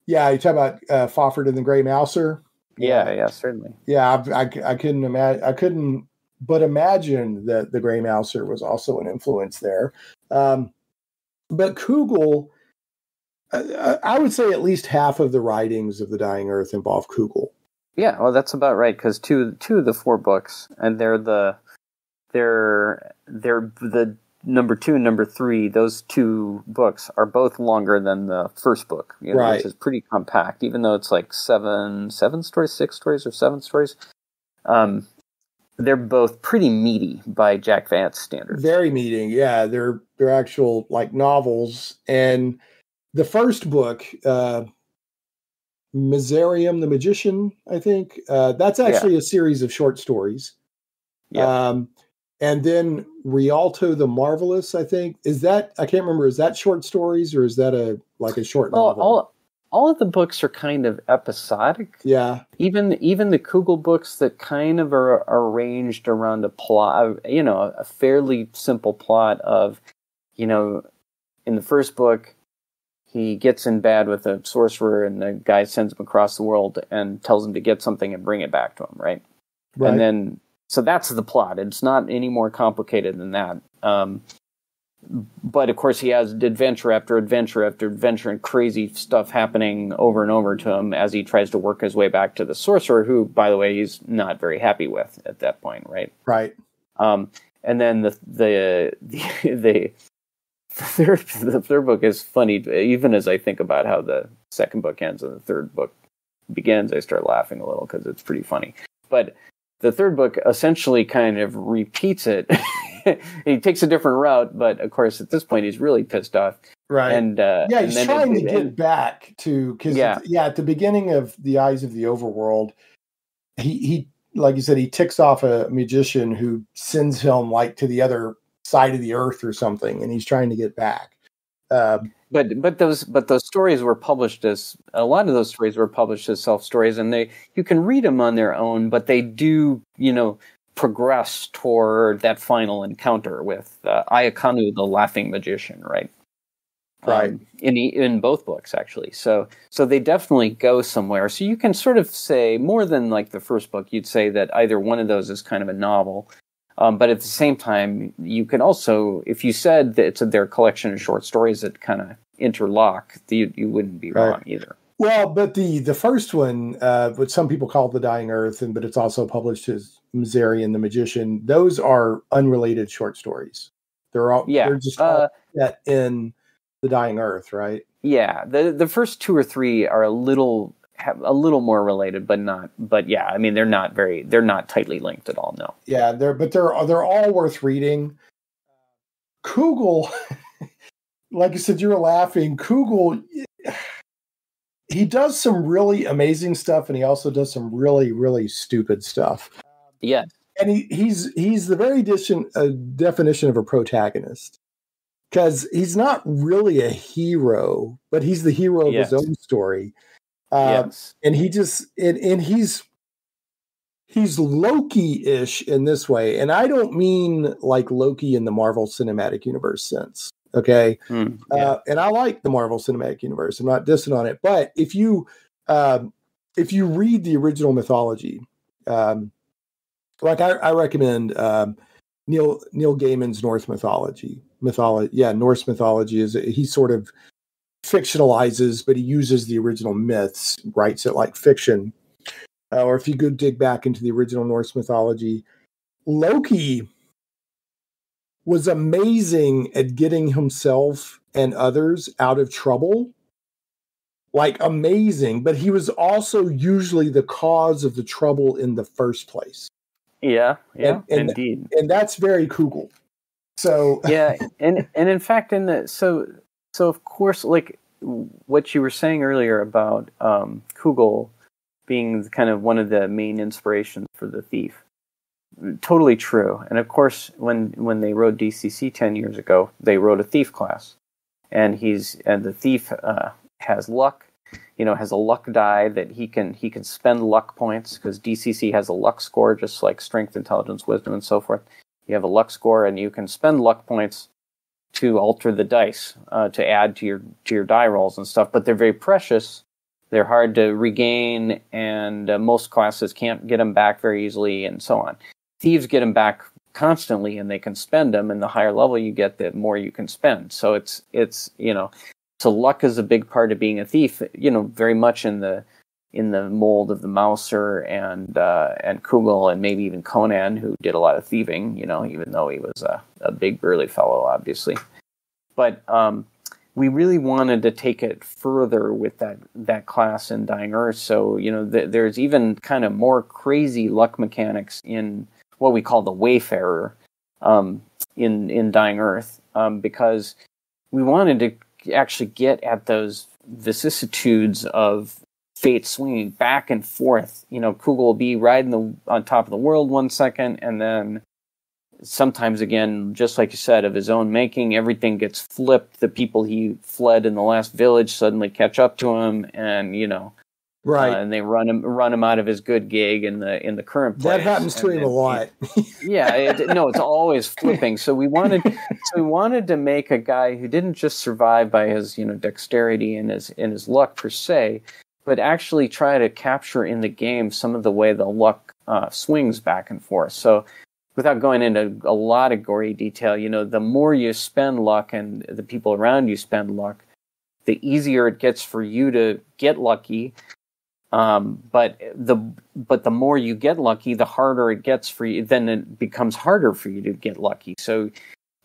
You talk about Fawford and the Grey Mouser. Yeah, certainly. Yeah, I couldn't imagine. I couldn't but imagine that the Grey Mouser was also an influence there. But Kugel, I would say at least half of the writings of the Dying Earth involve Kugel. Yeah, well, that's about right, because two of the 4 books, and they're the number 2 and number 3. Those 2 books are both longer than the first book, which is pretty compact, even though it's like 7 stories, 6 stories, or 7 stories. They're both pretty meaty by Jack Vance standards. Very meaty, yeah. They're actual like novels. And the first book, Miserium the Magician, I think, that's actually a series of short stories. Yeah. And then Rialto the Marvelous, I think, I can't remember, is that short stories or is that a short novel? All of the books are kind of episodic. Yeah. Even the Kugel books that kind of are arranged around a plot, a fairly simple plot of, in the first book, he gets in bad with a sorcerer and the guy sends him across the world and tells him to get something and bring it back to him, right? And then, so that's the plot. It's not any more complicated than that. But of course, he has adventure after adventure after adventure and crazy stuff happening over and over to him as he tries to work his way back to the sorcerer, who, by the way, he's not very happy with at that point, right? Right. And then the third book is funny. Even as I think about how the second book ends and the third book begins, I start laughing a little because it's pretty funny. But the third book essentially kind of repeats it. He takes a different route, but of course, at this point, he's really pissed off. Right. And he's trying to get back to, because at the beginning of The Eyes of the Overworld, he like you said, he ticks off a magician who sends him like to the other side of the earth or something, and he's trying to get back. But those stories were published as, a lot of those stories were published as self stories, and you can read them on their own, but they do progress toward that final encounter with Ayakanu, the laughing magician, right? Right. In both books, actually. So they definitely go somewhere. So you can sort of say, more than like the first book, you'd say that either one of those is kind of a novel. But at the same time, you can also, if you said that it's their collection of short stories that kind of interlock, you wouldn't be wrong either. Well, but the first one, what some people call The Dying Earth, but it's also published as Miserium the Magician, those are unrelated short stories. They're just all set in The Dying Earth, right? Yeah, the first 2 or 3 are a little have a little more related, but not. But yeah, I mean, they're not tightly linked at all. No. Yeah, they're all worth reading. Kugel, like I said, you were laughing. Kugel, he does some really amazing stuff, and he also does some really, really stupid stuff. Yeah, and he's the very definition of a protagonist, because he's not really a hero, but he's the hero of his own story. Yes. And he's Loki-ish in this way. And I don't mean like Loki in the Marvel Cinematic Universe sense. Okay. And I like the Marvel Cinematic Universe. I'm not dissing on it. But if you read the original mythology, like I recommend Neil Gaiman's Norse mythology. Norse mythology he sort of fictionalizes, but he uses the original myths, writes it like fiction. Or if you go dig back into the original Norse mythology, Loki was amazing at getting himself and others out of trouble. Like amazing, but he was also usually the cause of the trouble in the first place. Yeah, and indeed. And that's very Kugel. So yeah, and in fact, so of course, like what you were saying earlier about Kugel being kind of one of the main inspirations for the Thief, totally true. And of course, when they wrote DCC 10 years ago, they wrote a Thief class, and the Thief has luck. Has a luck die that he can spend luck points, because DCC has a luck score, just like strength, intelligence, wisdom, and so forth. You have a luck score, and you can spend luck points to alter the dice, to add to your die rolls and stuff. But they're very precious. They're hard to regain, and most classes can't get them back very easily, and so on. Thieves get them back constantly, and they can spend them. And the higher level you get, the more you can spend. So it's So luck is a big part of being a thief, very much in the mold of the Mouser and Kugel, and maybe even Conan, who did a lot of thieving, even though he was a big burly fellow, obviously. But we really wanted to take it further with that class in Dying Earth. So there's even kind of more crazy luck mechanics in what we call the Wayfarer in Dying Earth, because we wanted to actually get at those vicissitudes of fate swinging back and forth. Kugel will be riding on top of the world one second, and then sometimes again, just like you said, of his own making, everything gets flipped. The people he fled in the last village suddenly catch up to him, and right, and they run him out of his good gig in the current place. That happens to him a lot. It's always flipping. So we wanted to make a guy who didn't just survive by his dexterity and his luck per se, but actually try to capture in the game some of the way the luck swings back and forth. So without going into a lot of gory detail, the more you spend luck and the people around you spend luck, the easier it gets for you to get lucky. But the more you get lucky, the harder it gets for you. Then it becomes harder for you to get lucky. So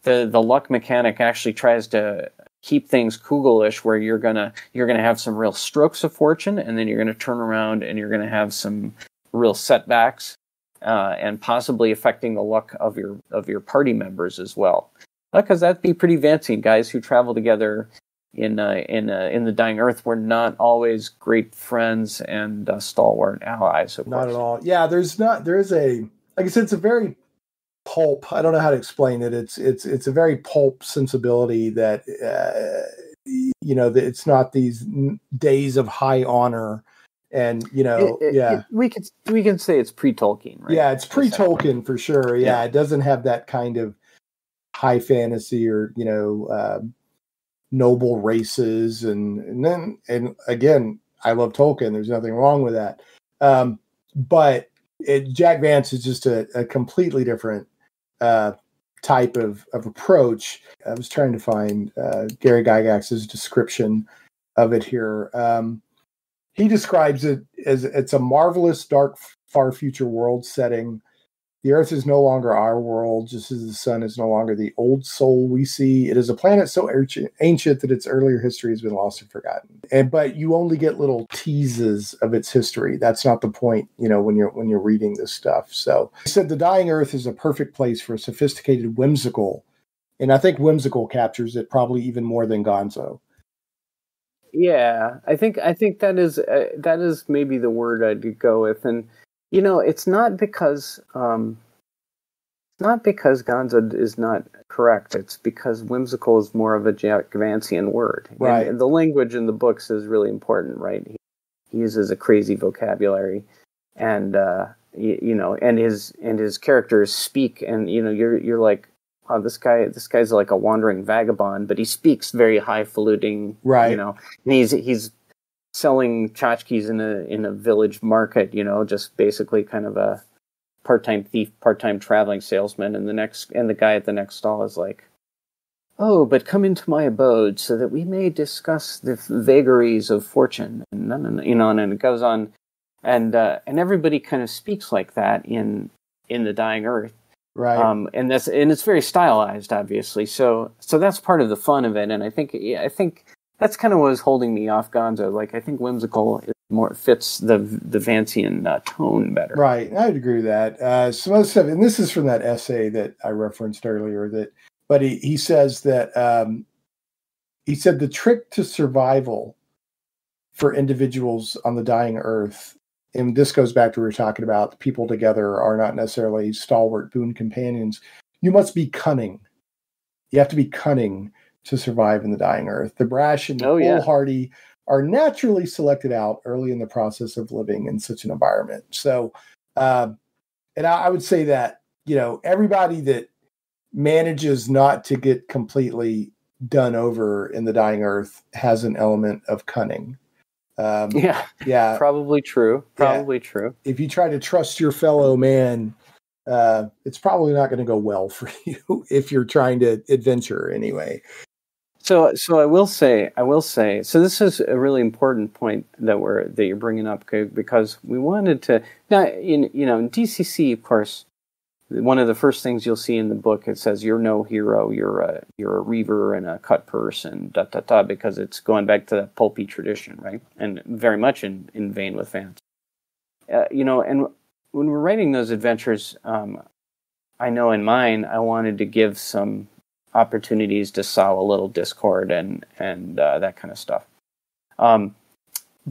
the luck mechanic actually tries to keep things Kugelish, where you're gonna have some real strokes of fortune, and then you're gonna turn around and you're gonna have some real setbacks, and possibly affecting the luck of your party members as well. Because that'd be pretty Vancey. Guys who travel together in the Dying Earth were not always great friends and stalwart allies. Of not course. At all. Yeah, there is like I said, it's a very pulp. I don't know how to explain it. It's a very pulp sensibility that that it's not these days of high honor, and we can say it's pre-Tolkien, right? Yeah, it's pre-Tolkien for sure. Yeah, it doesn't have that kind of high fantasy or noble races, and again, I love Tolkien. There's nothing wrong with that. But Jack Vance is just a completely different type of approach. I was trying to find Gary Gygax's description of it here. He describes it as it's a marvelous, dark, far future world setting The Earth is no longer our world, just as the sun is no longer the old soul we see. It is a planet so ancient that its earlier history has been lost and forgotten. But you only get little teases of its history. That's not the point, when you're reading this stuff. So he said the dying Earth is a perfect place for a sophisticated, whimsical, and I think whimsical captures it probably even more than Gonzo. Yeah, I think that is maybe the word I'd go with, and it's not because Gonzo is not correct. It's because whimsical is more of a Jack Vancian word, right? And the language in the books is really important, right? He uses a crazy vocabulary, and and his characters speak, and you're like, oh, this guy's like a wandering vagabond, but he speaks very highfalutin, right? And he's selling tchotchkes in a village market, just basically kind of a part-time thief, part-time traveling salesman, and the guy at the next stall is like, oh, but come into my abode so that we may discuss the vagaries of fortune, and and it goes on, and everybody kind of speaks like that in the dying Earth. Right. And it's very stylized, obviously. So that's part of the fun of it. And I think that's kind of what was holding me off Gonzo. Like, I think whimsical more fits the Vancian tone better. Right. I'd agree with that. Some other stuff, and this is from that essay that I referenced earlier, but he says that, he said the trick to survival for individuals on the dying Earth, and this goes back to what we were talking about, the people together are not necessarily stalwart boon companions. You must be cunning. You have to be cunning to survive in the dying Earth. The brash and the foolhardy are naturally selected out early in the process of living in such an environment. So, and I would say that, everybody that manages not to get completely done over in the dying Earth has an element of cunning. Yeah, probably true. True. If you try to trust your fellow man, it's probably not going to go well for you if you're trying to adventure anyway. So I will say, so this is a really important point that you're bringing up, because we wanted to, now, in DCC, of course, one of the first things you'll see in the book, it says you're no hero, you're a reaver and a cut purse and because it's going back to that pulpy tradition, right? And very much in vein with Vance. And when we're writing those adventures, I know in mine, I wanted to give some opportunities to sow a little discord and that kind of stuff.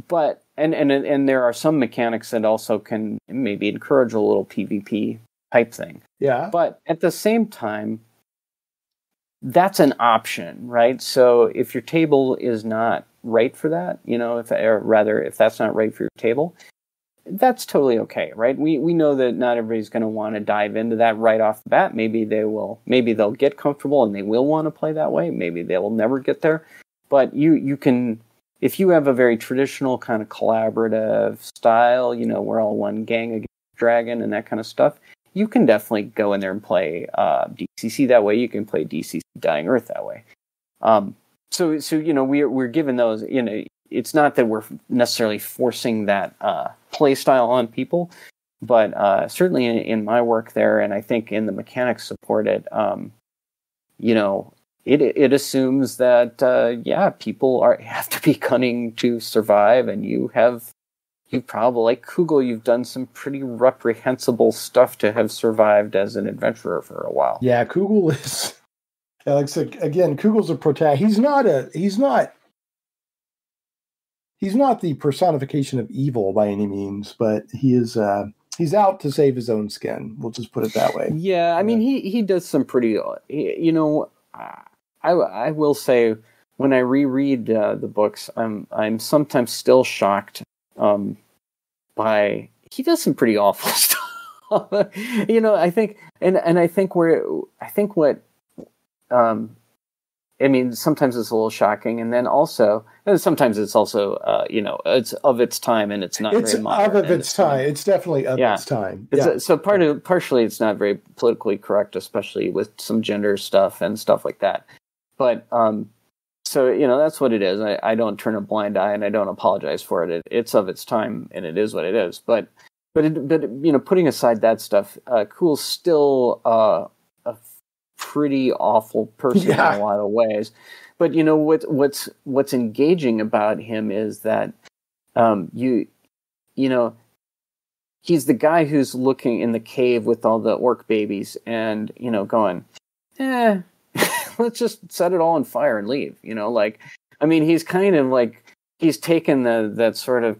But there are some mechanics that also can maybe encourage a little PvP type thing. Yeah. But at the same time, that's an option, right? So if your table is not right for that, if that's not right for your table, that's totally okay, right? We know that not everybody's going to want to dive into that right off the bat. Maybe they'll get comfortable and they will want to play that way. Maybe they will never get there. But you can, if you have a very traditional kind of collaborative style, we're all one gang against dragon and that kind of stuff, you can definitely go in there and play DCC that way. You can play DCC Dying Earth that way. So we're given those. It's not that we're necessarily forcing that play style on people, but certainly in my work there, and I think in the mechanics support it. It assumes that people have to be cunning to survive, and you probably, like Kugel, you've done some pretty reprehensible stuff to have survived as an adventurer for a while. Yeah, Kugel is, like I said, again, Kugel's a protagonist. He's not the personification of evil by any means, but he is, he's out to save his own skin. We'll just put it that way. Yeah, I mean, he does some pretty, I will say, when I reread the books, I'm sometimes still shocked by, he does some pretty awful stuff. I think, and I think sometimes it's a little shocking, and then sometimes it's also, it's of its time, and it's not very modern. It's of its time. It's definitely of its time. Yeah. So partially it's not very politically correct, especially with some gender stuff and stuff like that. But, so, that's what it is. I don't turn a blind eye, and I don't apologize for it. It's of its time, and it is what it is. But putting aside that stuff, Cool's still a pretty awful person in a lot of ways. But what's engaging about him is that he's the guy who's looking in the cave with all the orc babies and going, let's just set it all on fire and leave. He's kind of like he's taken that sort of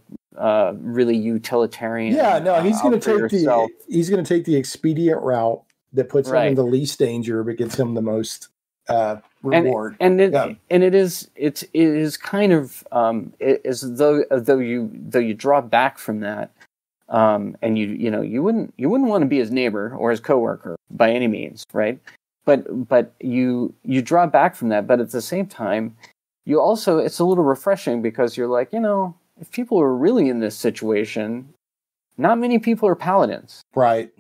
really utilitarian. Yeah, no, he's going to take the expedient route that puts him in the least danger, but gets him the most reward. It is kind of as though you draw back from that, and you wouldn't want to be his neighbor or his coworker by any means, right? But you draw back from that, but at the same time, you also, it's a little refreshing because you're like, if people are really in this situation, not many people are paladins. Right.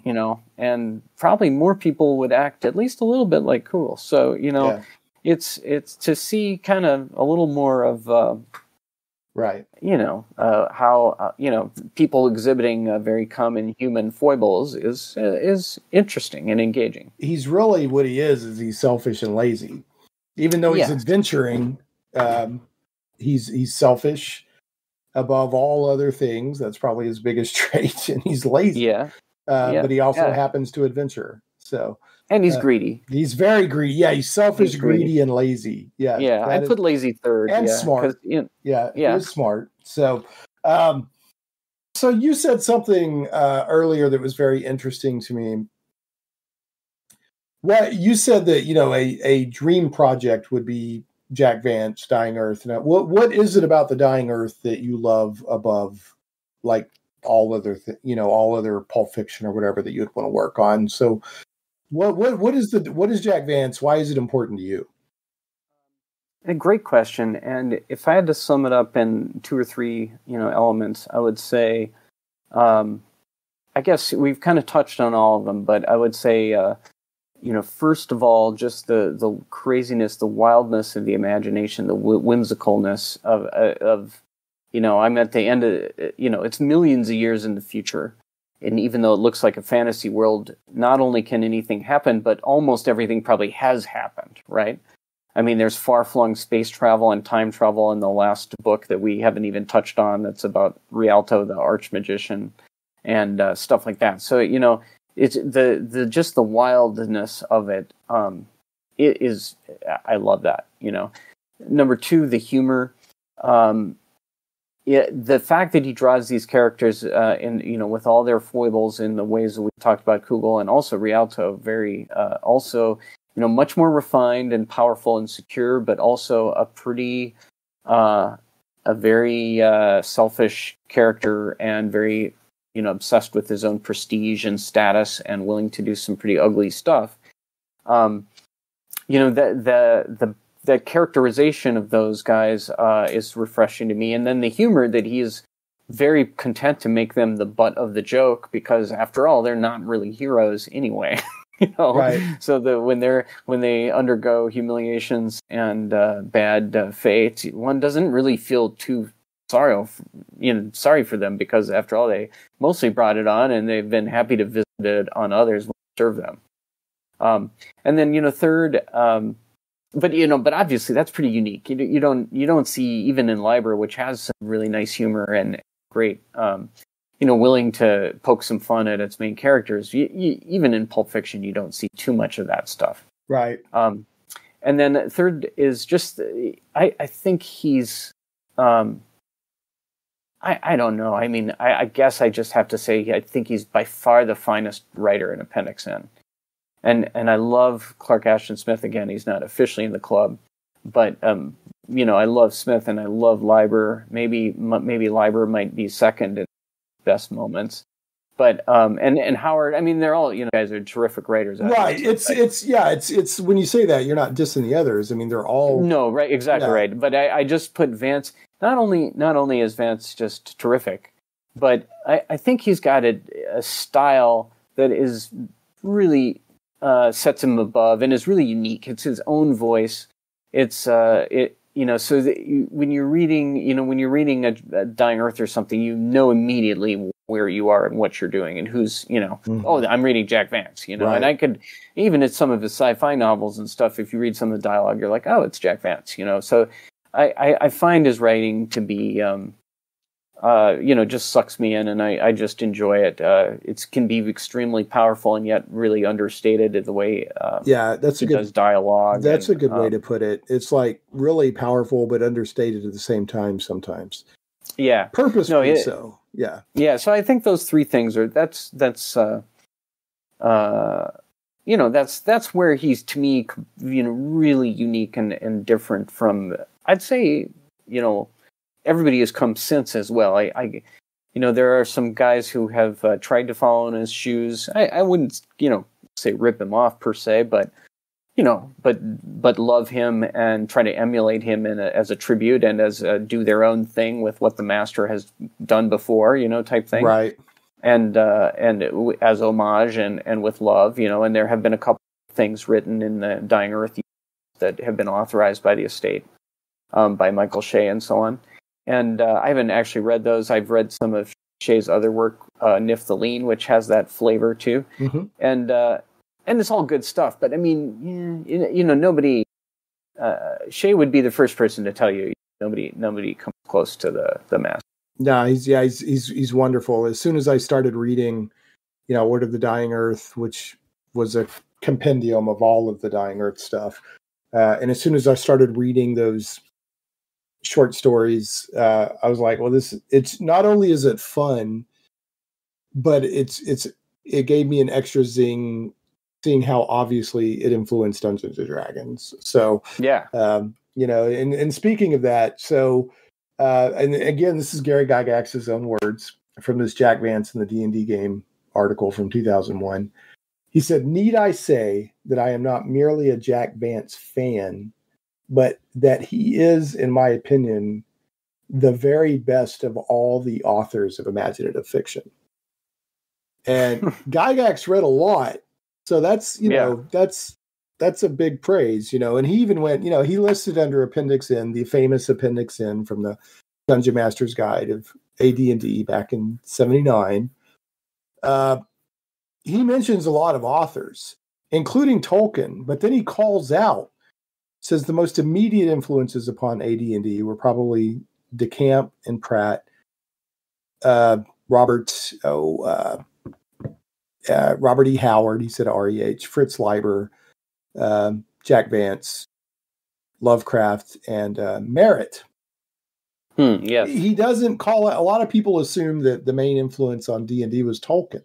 And probably more people would act at least a little bit like Cool. So, it's to see kind of a little more of, right. How, people exhibiting very common human foibles is interesting and engaging. He's really, what he is he's selfish and lazy. Even though he's adventuring, he's selfish above all other things. That's probably his biggest trait, and he's lazy. But he also happens to adventure. So, and he's greedy. He's very greedy. Yeah, he's selfish, greedy, and lazy. Yeah, I'd put lazy third. And smart. He's smart. So, so you said something earlier that was very interesting to me. What you said that a dream project would be Jack Vance, Dying Earth. Now, what is it about the Dying Earth that you love above, like all other all other Pulp Fiction or whatever that you'd want to work on? So, what is Jack Vance? Why is it important to you? A great question, and if I had to sum it up in 2 or 3 elements, I would say, I guess we've kind of touched on all of them, but I would say. First of all, just the craziness, the wildness of the imagination, the whimsicalness of I'm at the end of, it's millions of years in the future. And even though it looks like a fantasy world, not only can anything happen, but almost everything probably has happened, right? I mean, there's far-flung space travel and time travel in the last book that we haven't even touched on. That's about Rialto, the archmagician, and stuff like that. So, it's just the wildness of it. It is, I love that. Number 2, the humor. The fact that he draws these characters with all their foibles in the ways that we talked about Kugel and also Rialto, very also much more refined and powerful and secure, but also a very selfish character and very obsessed with his own prestige and status and willing to do some pretty ugly stuff. The characterization of those guys is refreshing to me. And then the humor that he is very content to make them the butt of the joke, because after all, they're not really heroes anyway. Right. So when they undergo humiliations and bad fate, one doesn't really feel too sorry for them, because after all, they mostly brought it on, and they've been happy to visit it on others when they serve them. And then third, but obviously that's pretty unique. You don't see, even in Liber, which has some really nice humor and great, willing to poke some fun at its main characters. Even in Pulp Fiction, you don't see too much of that stuff. Right. And then third is just, I think he's. I don't know. I mean, I guess I just have to say I think he's by far the finest writer in Appendix N. And I love Clark Ashton Smith. Again, he's not officially in the club, but I love Smith and I love Liber. Maybe Liber might be second in best moments. But and Howard, I mean, they're all guys are terrific writers. Right. It's when you say that, you're not dissing the others. I mean, they're all right, exactly right. But I just put Vance. Not only is Vance just terrific, but I think he's got a style that is really sets him above and is really unique. It's his own voice. It's so that when you're reading a Dying Earth or something, immediately where you are and what you're doing and who's, Mhm. oh, I'm reading Jack Vance, Right. and I could, even at some of his sci-fi novels and stuff, if you read some of the dialogue, you're like, oh, it's Jack Vance, so I find his writing to be, just sucks me in, and I just enjoy it. It can be extremely powerful and yet really understated in the way That's he does dialogue. That's a good way to put it. It's like really powerful but understated at the same time sometimes. Yeah, purposefully so. Yeah, yeah. So I think those three things are that's where he's, to me, really unique and different from, I'd say, everybody has come since as well. I there are some guys who have tried to follow in his shoes. I wouldn't, say rip him off per se, but love him and try to emulate him as a tribute and as do their own thing with what the master has done before, type thing. Right. And as homage and with love, and there have been a couple of things written in the Dying Earth that have been authorized by the estate, by Michael Shea and so on. And I haven't actually read those. I've read some of Shea's other work, Niftaleen, which has that flavor too. Mm-hmm. And it's all good stuff. But I mean, nobody, Shea would be the first person to tell you nobody comes close to the master. No, he's wonderful. As soon as I started reading, Word of the Dying Earth, which was a compendium of all of the Dying Earth stuff, and as soon as I started reading those short stories, I was like, well, it's not only is it fun, but it gave me an extra zing, seeing how obviously it influenced Dungeons and Dragons. So yeah, and speaking of that, so. And again, this is Gary Gygax's own words from this Jack Vance in the D&D game article from 2001. He said, "Need I say that I am not merely a Jack Vance fan, but that he is, in my opinion, the very best of all the authors of imaginative fiction." And Gygax read a lot. So that's, that's a big praise, and he even went, he listed under Appendix N, the famous Appendix N from the Dungeon Master's Guide of AD&D back in 79. He mentions a lot of authors, including Tolkien, but then he calls out, says the most immediate influences upon AD&D were probably DeCamp and Pratt, Robert E. Howard, he said R-E-H, Fritz Leiber, Jack Vance, Lovecraft, and Merritt. Yes. He doesn't call it. A lot of people assume that the main influence on D&D was Tolkien.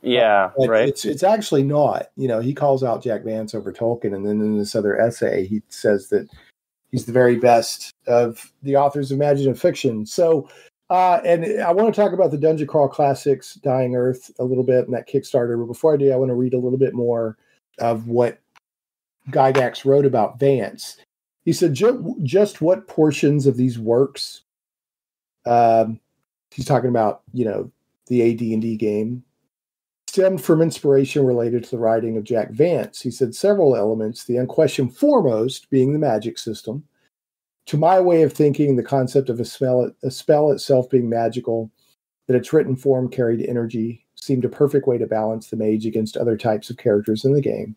Yeah, but right. It's actually not. He calls out Jack Vance over Tolkien, and then in this other essay, he says that he's the very best of the authors of imaginative fiction. So, and I want to talk about the Dungeon Crawl Classics, Dying Earth, a little bit, and that Kickstarter. But before I do, I want to read a little bit more of what Gygax wrote about Vance. He said, just what portions of these works, he's talking about, the AD&D game, stemmed from inspiration related to the writing of Jack Vance. He said several elements, the unquestioned foremost being the magic system. To my way of thinking, the concept of a spell itself being magical, that its written form carried energy, seemed a perfect way to balance the mage against other types of characters in the game.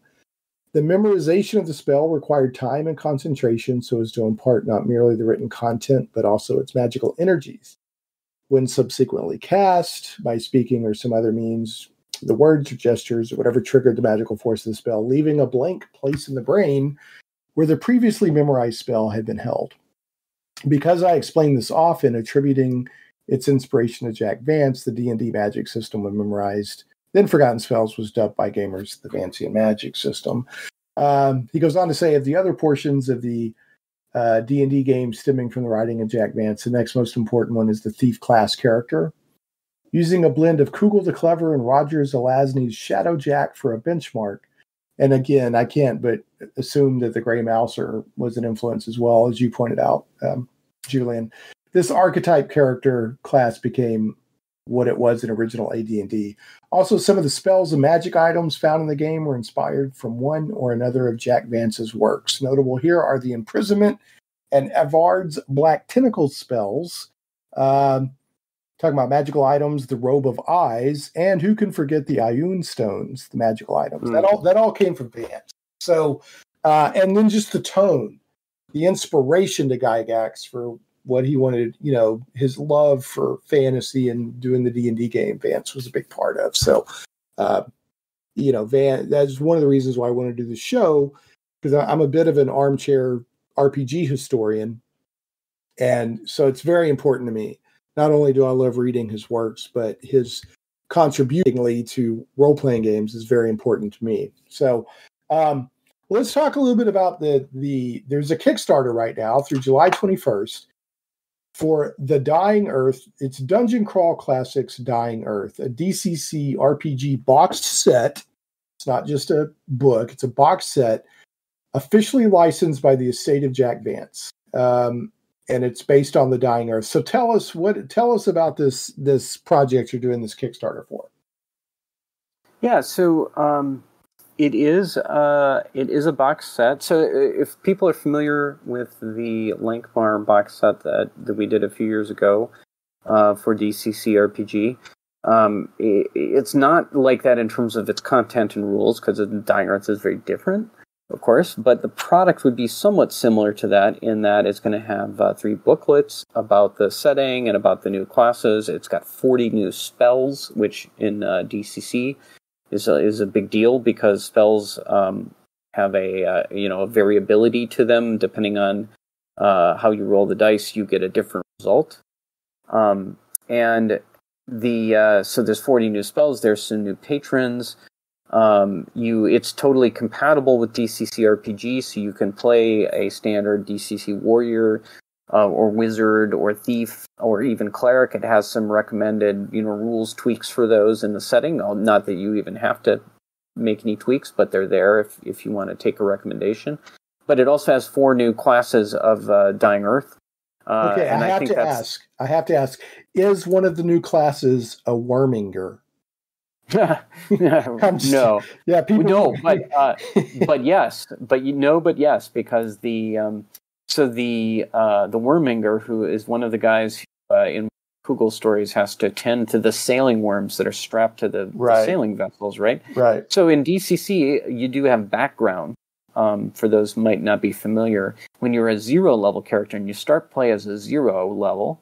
The memorization of the spell required time and concentration so as to impart not merely the written content, but also its magical energies. When subsequently cast, by speaking or some other means, the words or gestures or whatever triggered the magical force of the spell, leaving a blank place in the brain where the previously memorized spell had been held. Because I explain this often, attributing its inspiration to Jack Vance, the D&D magic system when memorized, then forgotten spells was dubbed by gamers the Vancian magic system. He goes on to say, of the other portions of the D&D game stemming from the writing of Jack Vance, the next most important one is the thief class character. Using a blend of Kugel the Clever and Roger Zelazny's Shadow Jack for a benchmark. And again, I can't but assume that the Grey Mouser was an influence as well, as you pointed out, Julian. This archetype character class became what it was in original AD&D. Also, some of the spells and magic items found in the game were inspired from one or another of Jack Vance's works. Notable here are the Imprisonment and Avard's Black Tentacles spells. Talking talking about magical items, the Robe of Eyes, and who can forget the Ioun Stones, the magical items. That all came from Vance. So, and then just the tone, the inspiration to Gygax for what he wanted, his love for fantasy and doing the D&D game, Vance was a big part of. So, Vance, that's one of the reasons why I want to do the show, because I'm a bit of an armchair RPG historian. And so it's very important to me. Not only do I love reading his works, but his contributingly to role-playing games is very important to me. So let's talk a little bit about there's a Kickstarter right now through July 21st for The Dying Earth. It's Dungeon Crawl Classics Dying Earth, a DCC RPG boxed set. It's not just a book, it's a box set officially licensed by the estate of Jack Vance. And it's based on The Dying Earth. So tell us about this project you're doing this Kickstarter for. Yeah, so it is a box set. So if people are familiar with the Lankbar box set that we did a few years ago for DCC RPG, it's not like that in terms of its content and rules, because The Dying Earth is very different, of course, but the product would be somewhat similar to that in that it's going to have 3 booklets about the setting and about the new classes. It's got 40 new spells, which in DCC is a big deal, because spells have a variability to them. Depending on how you roll the dice, you get a different result. So there's 40 new spells. There's some new patrons. It's totally compatible with DCC RPG, so you can play a standard DCC warrior, or wizard, or thief, or even cleric. It has some recommended, rules tweaks for those in the setting. Not that you even have to make any tweaks, but they're there if you want to take a recommendation. But it also has 4 new classes of Dying Earth. Okay, I have to ask, is one of the new classes a Worminger? No. Yeah, people. No, but yes, because the Worminger, who is one of the guys who, in Kugel stories, has to tend to the sailing worms that are strapped to the sailing vessels, right? Right. So in DCC, you do have background. For those who might not be familiar, when you're a 0 level character and you start play as a 0 level,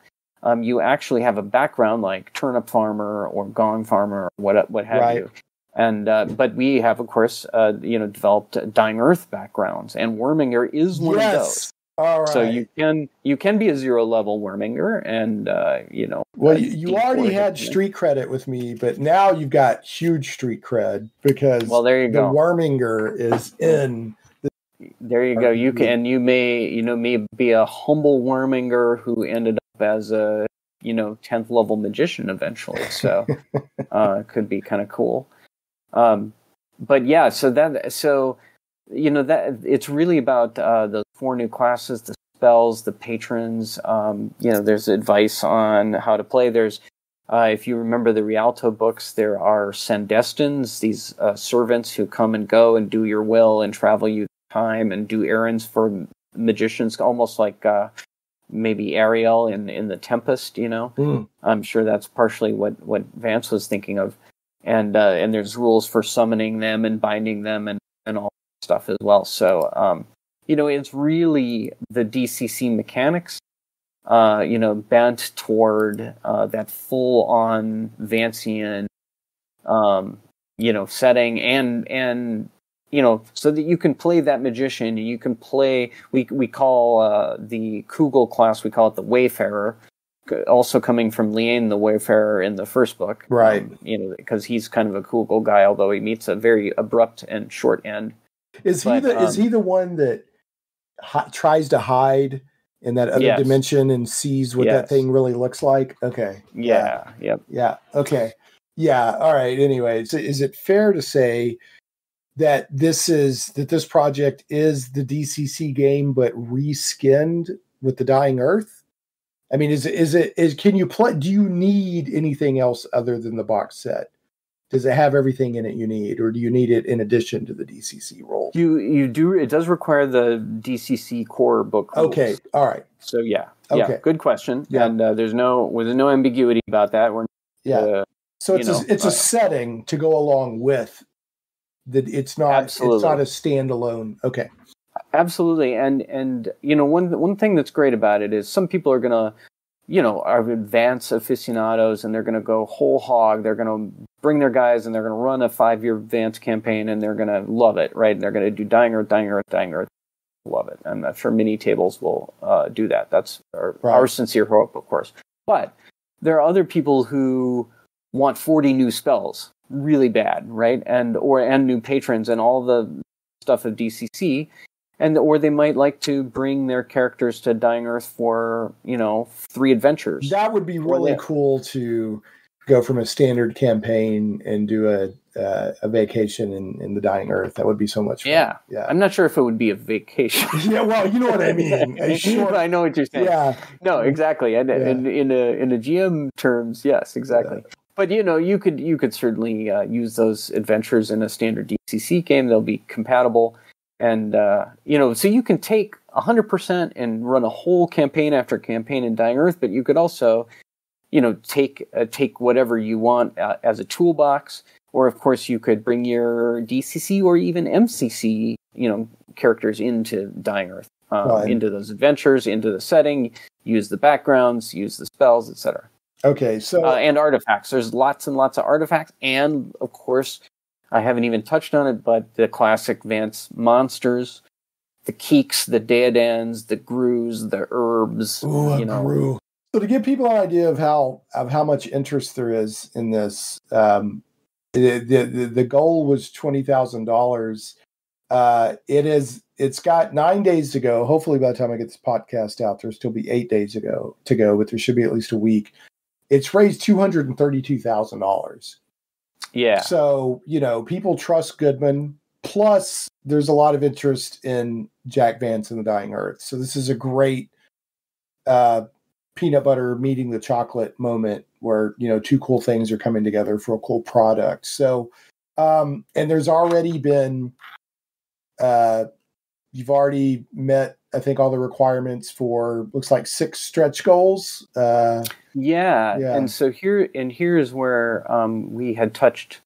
you actually have a background like turnip farmer or gong farmer or what have you. And but we have, of course, developed Dying Earth backgrounds, and Worminger is one of those. All right. So you can be a 0 level Worminger, and Well, you already had street credit with me, but now you've got huge street cred, because there you go. The Worminger is in. There you go. You may be a humble Worminger who ended up as a 10th level magician eventually. So it could be kind of cool. But yeah, that it's really about those 4 new classes, the spells, the patrons. There's advice on how to play. There's if you remember the Rialto books, there are Sandestins, these servants who come and go and do your will and travel you time and do errands for magicians, almost like maybe Ariel in the Tempest. I'm sure that's partially what Vance was thinking of. And there's rules for summoning them and binding them and all that stuff as well. So it's really the DCC mechanics bent toward that full-on Vancian, setting, and so that you can play that magician, and you can play. We call the Kugel class, we call it the Wayfarer, also coming from Liane the Wayfarer in the first book, right? Because he's kind of a Kugel guy, although he meets a very abrupt and short end. Is he the one that tries to hide in that other dimension and sees what that thing really looks like? Okay. Yeah. Yep. Yeah. Okay. Yeah. All right. Anyway, so is it fair to say that this project is the DCC game, but reskinned with the Dying Earth? I mean, can you play? Do you need anything else other than the box set? Does it have everything in it you need, or do you need it in addition to the DCC role? You do. It does require the DCC core book rules. Okay. All right. So yeah. Okay. Good question. Yeah. And there's no ambiguity about that. We're so it's a setting to go along with that. It's not a standalone. Okay. Absolutely. And one thing that's great about it is some people are gonna, are Vance aficionados, and they're gonna go whole hog. They're gonna bring their guys, and they're gonna run a 5-year Vance campaign, and they're gonna love it, right? And they're gonna do Dying Earth. Love it. And I'm sure mini tables will do that. That's our sincere hope, of course. But there are other people who want 40 new spells really bad, right? And new patrons and all the stuff of DCC, or they might like to bring their characters to Dying Earth for 3 adventures. That would be really cool to go from a standard campaign and do a vacation in the Dying Earth. That would be so much fun. Yeah. I'm not sure if it would be a vacation. Yeah, well, you know what I mean. I know what you're saying. Yeah. No, exactly. And in a GM terms, yes, exactly. Yeah. But you could certainly use those adventures in a standard DCC game. They'll be compatible, and so you can take 100% and run a whole campaign after campaign in Dying Earth. But you could also take whatever you want as a toolbox, or of course you could bring your DCC or even MCC, characters into Dying Earth, into those adventures, into the setting, use the backgrounds, use the spells, etc. Okay, so and artifacts. There's lots and lots of artifacts, and of course, I haven't even touched on it, but the classic Vance monsters, the Keeks, the Daedans, the Grues, the Herbs. Ooh, Grue. So to give people an idea of how much interest there is in this, the goal was $20,000. It's got 9 days to go. Hopefully, by the time I get this podcast out, there'll still be 8 days to go. But there should be at least a week. It's raised $232,000. Yeah. So people trust Goodman. Plus, there's a lot of interest in Jack Vance and the Dying Earth. So this is a great peanut butter meeting the chocolate moment where, two cool things are coming together for a cool product. So, and there's already been, you've already met, I think, all the requirements for, looks like 6 stretch goals. Yeah. And so here's where we had touched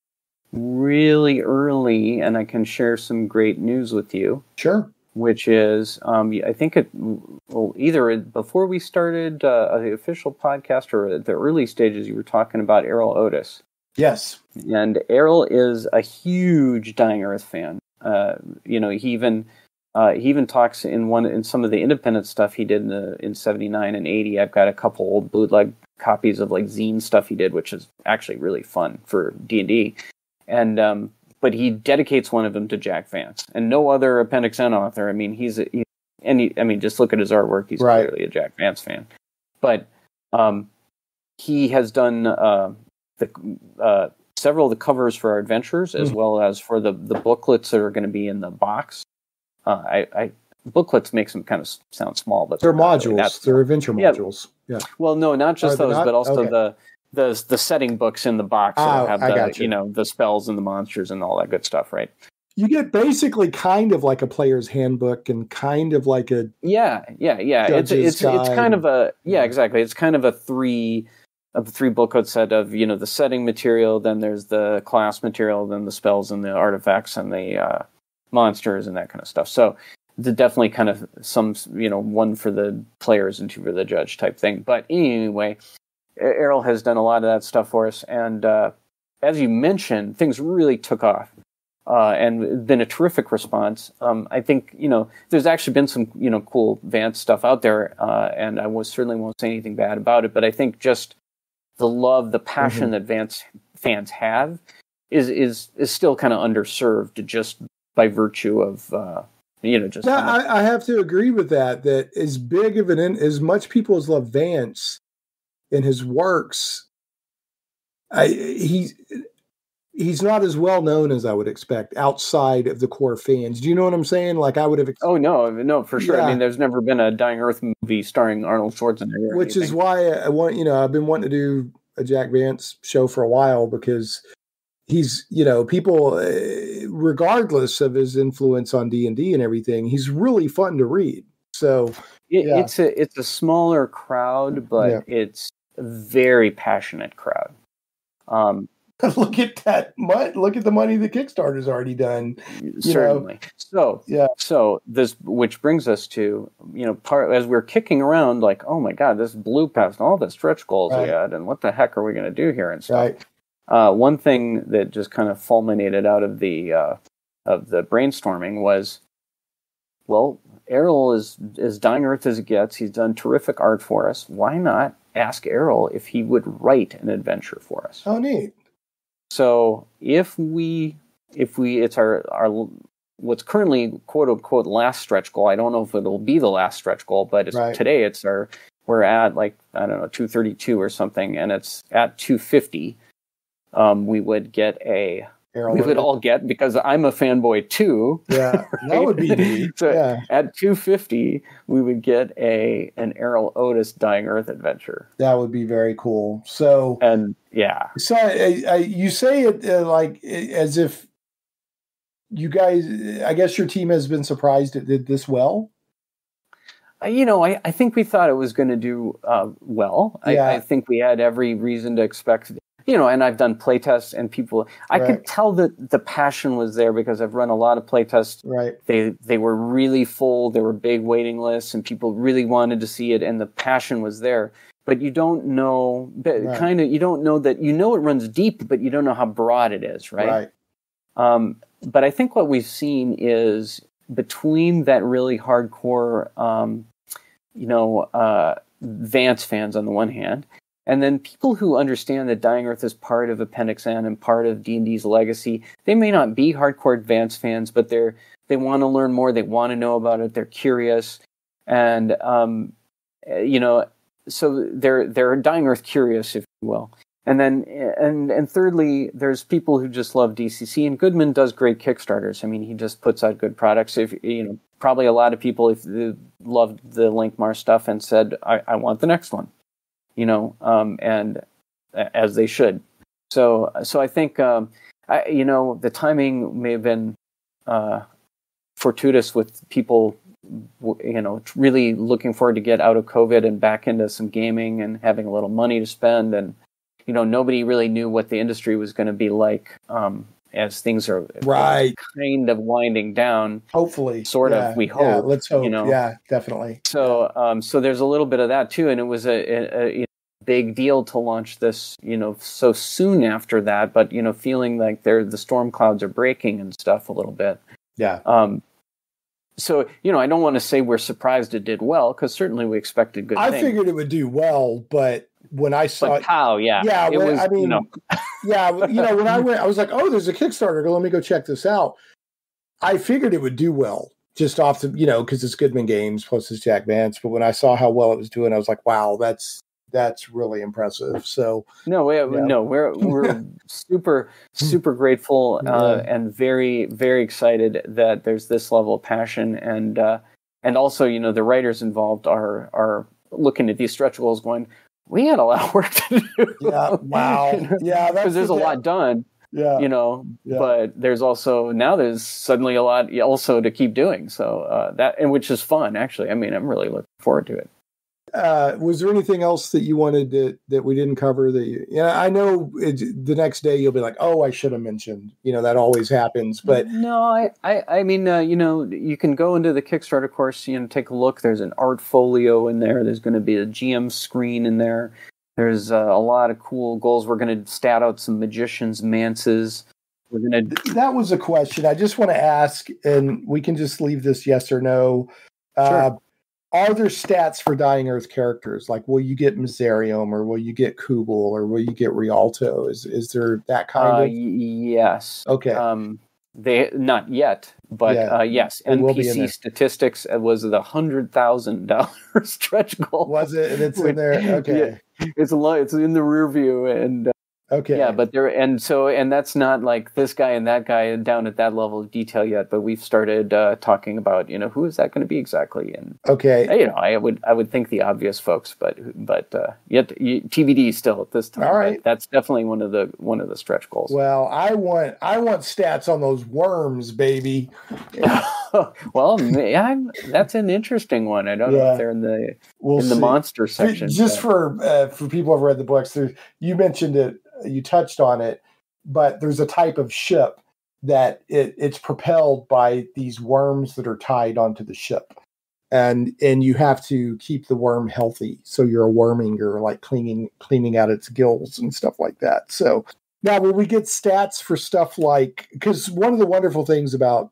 really early, and I can share some great news with you. Sure. Which is, I think either before we started the official podcast or at the early stages, you were talking about Errol Otis. Yes. And Errol is a huge Dying Earth fan. He even talks in some of the independent stuff he did in 79 and 80. I've got a couple old bootleg copies of zine stuff he did, which is actually really fun for D&D. And but he dedicates one of them to Jack Vance, and no other Appendix N author. I mean, just look at his artwork. He's clearly a Jack Vance fan. But he has done several of the covers for our adventures, as well as for the booklets that are going to be in the box. Booklets makes them kind of sound small, but they're modules. They're adventure modules. Yeah. Well, no, not just those, but also the setting books in the box that have the spells and the monsters and all that good stuff, right? You get basically kind of like a player's handbook and kind of like a It's kind of a exactly. It's kind of a three booklet set of the setting material. Then there's the class material. Then the spells and the artifacts and the monsters and that kind of stuff. So definitely kind of some one for the players and 2 for the judge type thing. But anyway, Errol has done a lot of that stuff for us, and as you mentioned, things really took off, and been a terrific response. I think there's actually been some cool Vance stuff out there, and I certainly won't say anything bad about it. But I think just the love, the passion that Vance fans have is still kind of underserved, just by virtue of just. Yeah, I have to agree with that. That as big of as much people as love Vance in his works, he's not as well known as I would expect outside of the core fans. Do you know what I'm saying? Like I would have. Oh no, for sure. Yeah. I mean, there's never been a Dying Earth movie starring Arnold Schwarzenegger, which is why I want. I've been wanting to do a Jack Vance show for a while because he's, people, regardless of his influence on D&D and everything, he's really fun to read. So it's a smaller crowd, but it's a very passionate crowd. Look at that! Look at the money the Kickstarter's already done. Certainly. So this, which brings us to part as we're kicking around, like, oh my God, this blue pass and all the stretch goals we had, and what the heck are we going to do here and stuff. Right. One thing that just kind of fulminated out of the brainstorming was, well, Errol is as dying earth as it gets. He's done terrific art for us. Why not ask Errol if he would write an adventure for us? Oh, neat. So it's our what's currently quote unquote last stretch goal. I don't know if it'll be the last stretch goal, but today we're at like, I don't know, 232 or something, and it's at 250. We would get all get, because I'm a fanboy too. Yeah, right? That would be neat. So at 250, we would get an Errol Otis Dying Earth adventure. That would be very cool. So So you say it like as if you guys, I guess your team has been surprised it did this well. I think we thought it was going to do well. I think we had every reason to expect. And I've done playtests, and I could tell that the passion was there, because I've run a lot of playtests. Right. They were really full. There were big waiting lists, and people really wanted to see it, and the passion was there. But you don't know, you don't know that, it runs deep, but you don't know how broad it is, right? Right. But I think what we've seen is, between that really hardcore, Vance fans on the one hand, and then people who understand that Dying Earth is part of Appendix N and part of D&D's legacy. They may not be hardcore Vance fans, but they want to learn more. They want to know about it. They're curious, and so they're Dying Earth curious, if you will. And then and thirdly, there's people who just love DCC, and Goodman does great Kickstarters. I mean, he just puts out good products. If probably a lot of people, if they loved the Linkmar stuff and said, I want the next one. And as they should. So I think, the timing may have been fortuitous, with people, really looking forward to get out of COVID and back into some gaming and having a little money to spend. And, nobody really knew what the industry was going to be like as things are kind of winding down. Hopefully. Sort of, we hope. Yeah, let's hope. Yeah, definitely. So so there's a little bit of that too. And it was a big deal to launch this, so soon after that, but, feeling like the storm clouds are breaking and stuff a little bit. Yeah. So, I don't want to say we're surprised it did well, because certainly we expected good things. I figured it would do well, but when I saw it... How, yeah. Yeah, when I went, I was like, oh, there's a Kickstarter. Let me go check this out. I figured it would do well, just off the, because it's Goodman Games, plus it's Jack Vance. But when I saw how well it was doing, I was like, wow, that's really impressive. So we're super grateful and very, very excited that there's this level of passion, and also the writers involved are looking at these stretch goals going, we had a lot of work to do. Yeah, wow. Yeah, because there's a lot done. Yeah, but there's suddenly a lot also to keep doing. So which is fun, actually. I mean, I'm really looking forward to it. Was there anything else that you wanted that we didn't cover? I know the next day you'll be like, oh, I should have mentioned. That always happens. But no, I mean, you can go into the Kickstarter course, take a look. There's an art folio in there. There's going to be a GM screen in there. There's a lot of cool goals. We're going to stat out some magicians, mances. That was a question I just want to ask, and we can just leave this yes or no. Sure. Are there stats for Dying Earth characters? Like, will you get Miserium, or will you get Kubel, or will you get Rialto? Is there that kind of? Yes. Okay. They not yet, but yes. NPC statistics was the $100,000 stretch goal. Was it? And it's in there. Okay. Yeah. It's in the rear view, and Okay. Yeah, but and that's not like this guy and that guy down at that level of detail yet. But we've started talking about, who is that going to be exactly? And okay, I would think the obvious folks, but yet TBD still at this time. All right. But that's definitely one of the stretch goals. Well, I want stats on those worms, baby. Well, that's an interesting one. I don't know if they're in the the monster section. Just for people who've read the books, you mentioned it. You touched on it, but there's a type of ship that it's propelled by these worms that are tied onto the ship, and you have to keep the worm healthy. So you're like cleaning out its gills and stuff like that. So now, will we get stats for stuff like, because one of the wonderful things about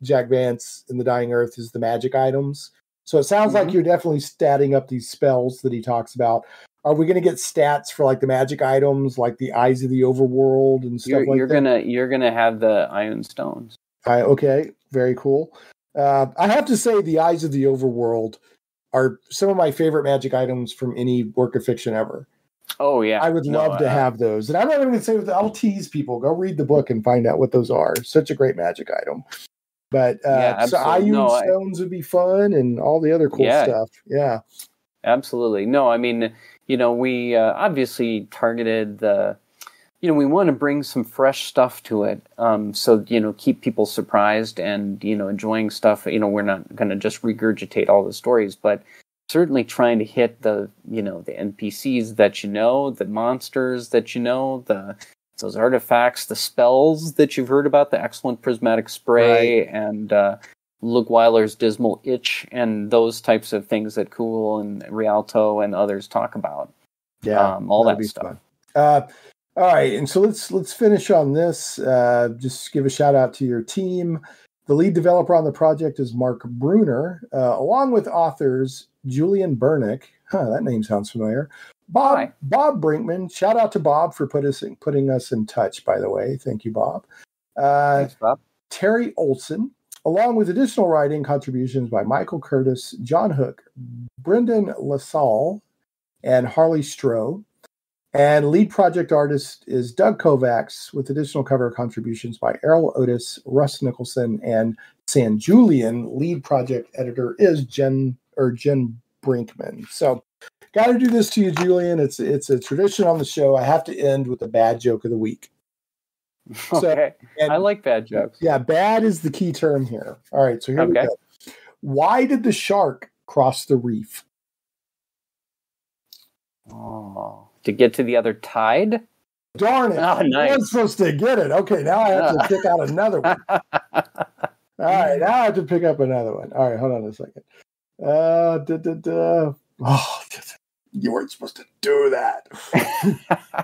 Jack Vance in the Dying Earth is the magic items. So it sounds like you're definitely statting up these spells that he talks about. Are we going to get stats for like the magic items, like the Eyes of the Overworld and stuff like that? You're gonna have the Iron Stones. Okay, very cool. I have to say the Eyes of the Overworld are some of my favorite magic items from any work of fiction ever. Oh yeah, I would love to have those. And I'm not even going to say I'll tease people. Go read the book and find out what those are. Such a great magic item. But so Iron Stones would be fun, and all the other cool stuff. Yeah, absolutely. No, I mean, we obviously targeted the, we want to bring some fresh stuff to it. So, keep people surprised and, enjoying stuff. We're not going to just regurgitate all the stories, but certainly trying to hit the, the NPCs that the monsters that those artifacts, the spells that you've heard about, the excellent prismatic spray, and Luke Weiler's dismal itch, and those types of things that Cool and Rialto and others talk about. Yeah, all that stuff. All right, and so let's finish on this. Just give a shout out to your team. The lead developer on the project is Mark Bruner, along with authors Julian Bernick. That name sounds familiar. Bob Brinkman. Shout out to Bob for putting us in touch, by the way. Thank you, Bob. Thanks, Bob. Terry Olson, along with additional writing contributions by Michael Curtis, John Hook, Brendan LaSalle, and Harley Stroh. And lead project artist is Doug Kovacs, with additional cover contributions by Errol Otis, Russ Nicholson, and San Julian. Lead project editor is Jen Brinkman. So, got to do this to you, Julian. It's a tradition on the show. I have to end with a bad joke of the week. Okay. I like bad jokes. Yeah, bad is the key term here. All right, so here we go. Why did the shark cross the reef? Oh, to get to the other tide? Darn it. Oh, nice. I was supposed to get it. Okay, now I have to pick out another one. All right, now I have to pick up another one. All right, hold on a second. You weren't supposed to do that.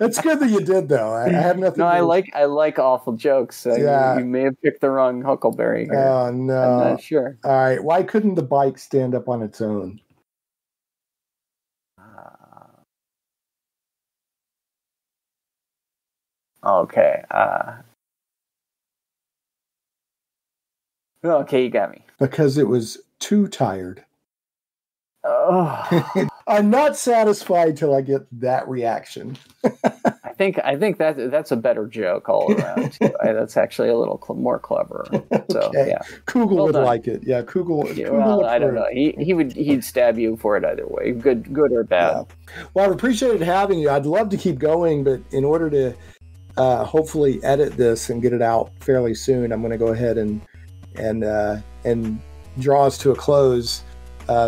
It's good that you did, though. I have nothing. No, I like awful jokes. So you may have picked the wrong Huckleberry here. Oh no, I'm not sure. All right, why couldn't the bike stand up on its own? Okay. Okay, you got me. Because it was too tired. Oh. I'm not satisfied till I get that reaction. I think that's a better joke all around. Too. That's actually a little more clever. So okay. yeah, Kugel would like it. Yeah, Kugel. Yeah, well, I don't know. He'd stab you for it either way, good or bad. Yeah. Well, I've appreciated having you. I'd love to keep going, but in order to hopefully edit this and get it out fairly soon, I'm going to go ahead and draw us to a close.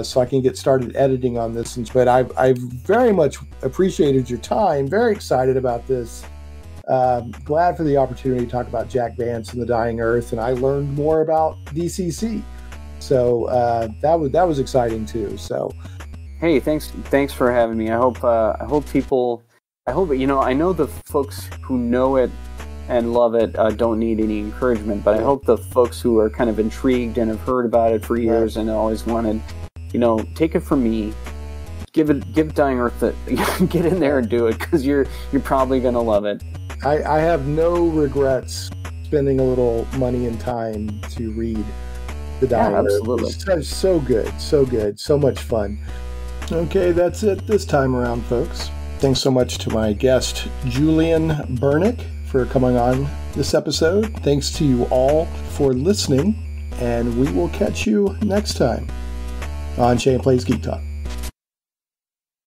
So I can get started editing on this. But I've very much appreciated your time. Very excited about this. Glad for the opportunity to talk about Jack Vance and the Dying Earth, and I learned more about DCC. So that was exciting too. So, hey, thanks for having me. I hope people. I know the folks who know it and love it don't need any encouragement, but I hope the folks who are kind of intrigued and have heard about it for years and always wanted. Take it from me. Give Dying Earth get in there and do it, because you're probably gonna love it. I have no regrets spending a little money and time to read the Dying Earth. Absolutely. It's so good, so much fun. Okay, that's it this time around, folks. Thanks so much to my guest, Julian Bernick, for coming on this episode. Thanks to you all for listening, and we will catch you next time on Shane Plays Geek Talk.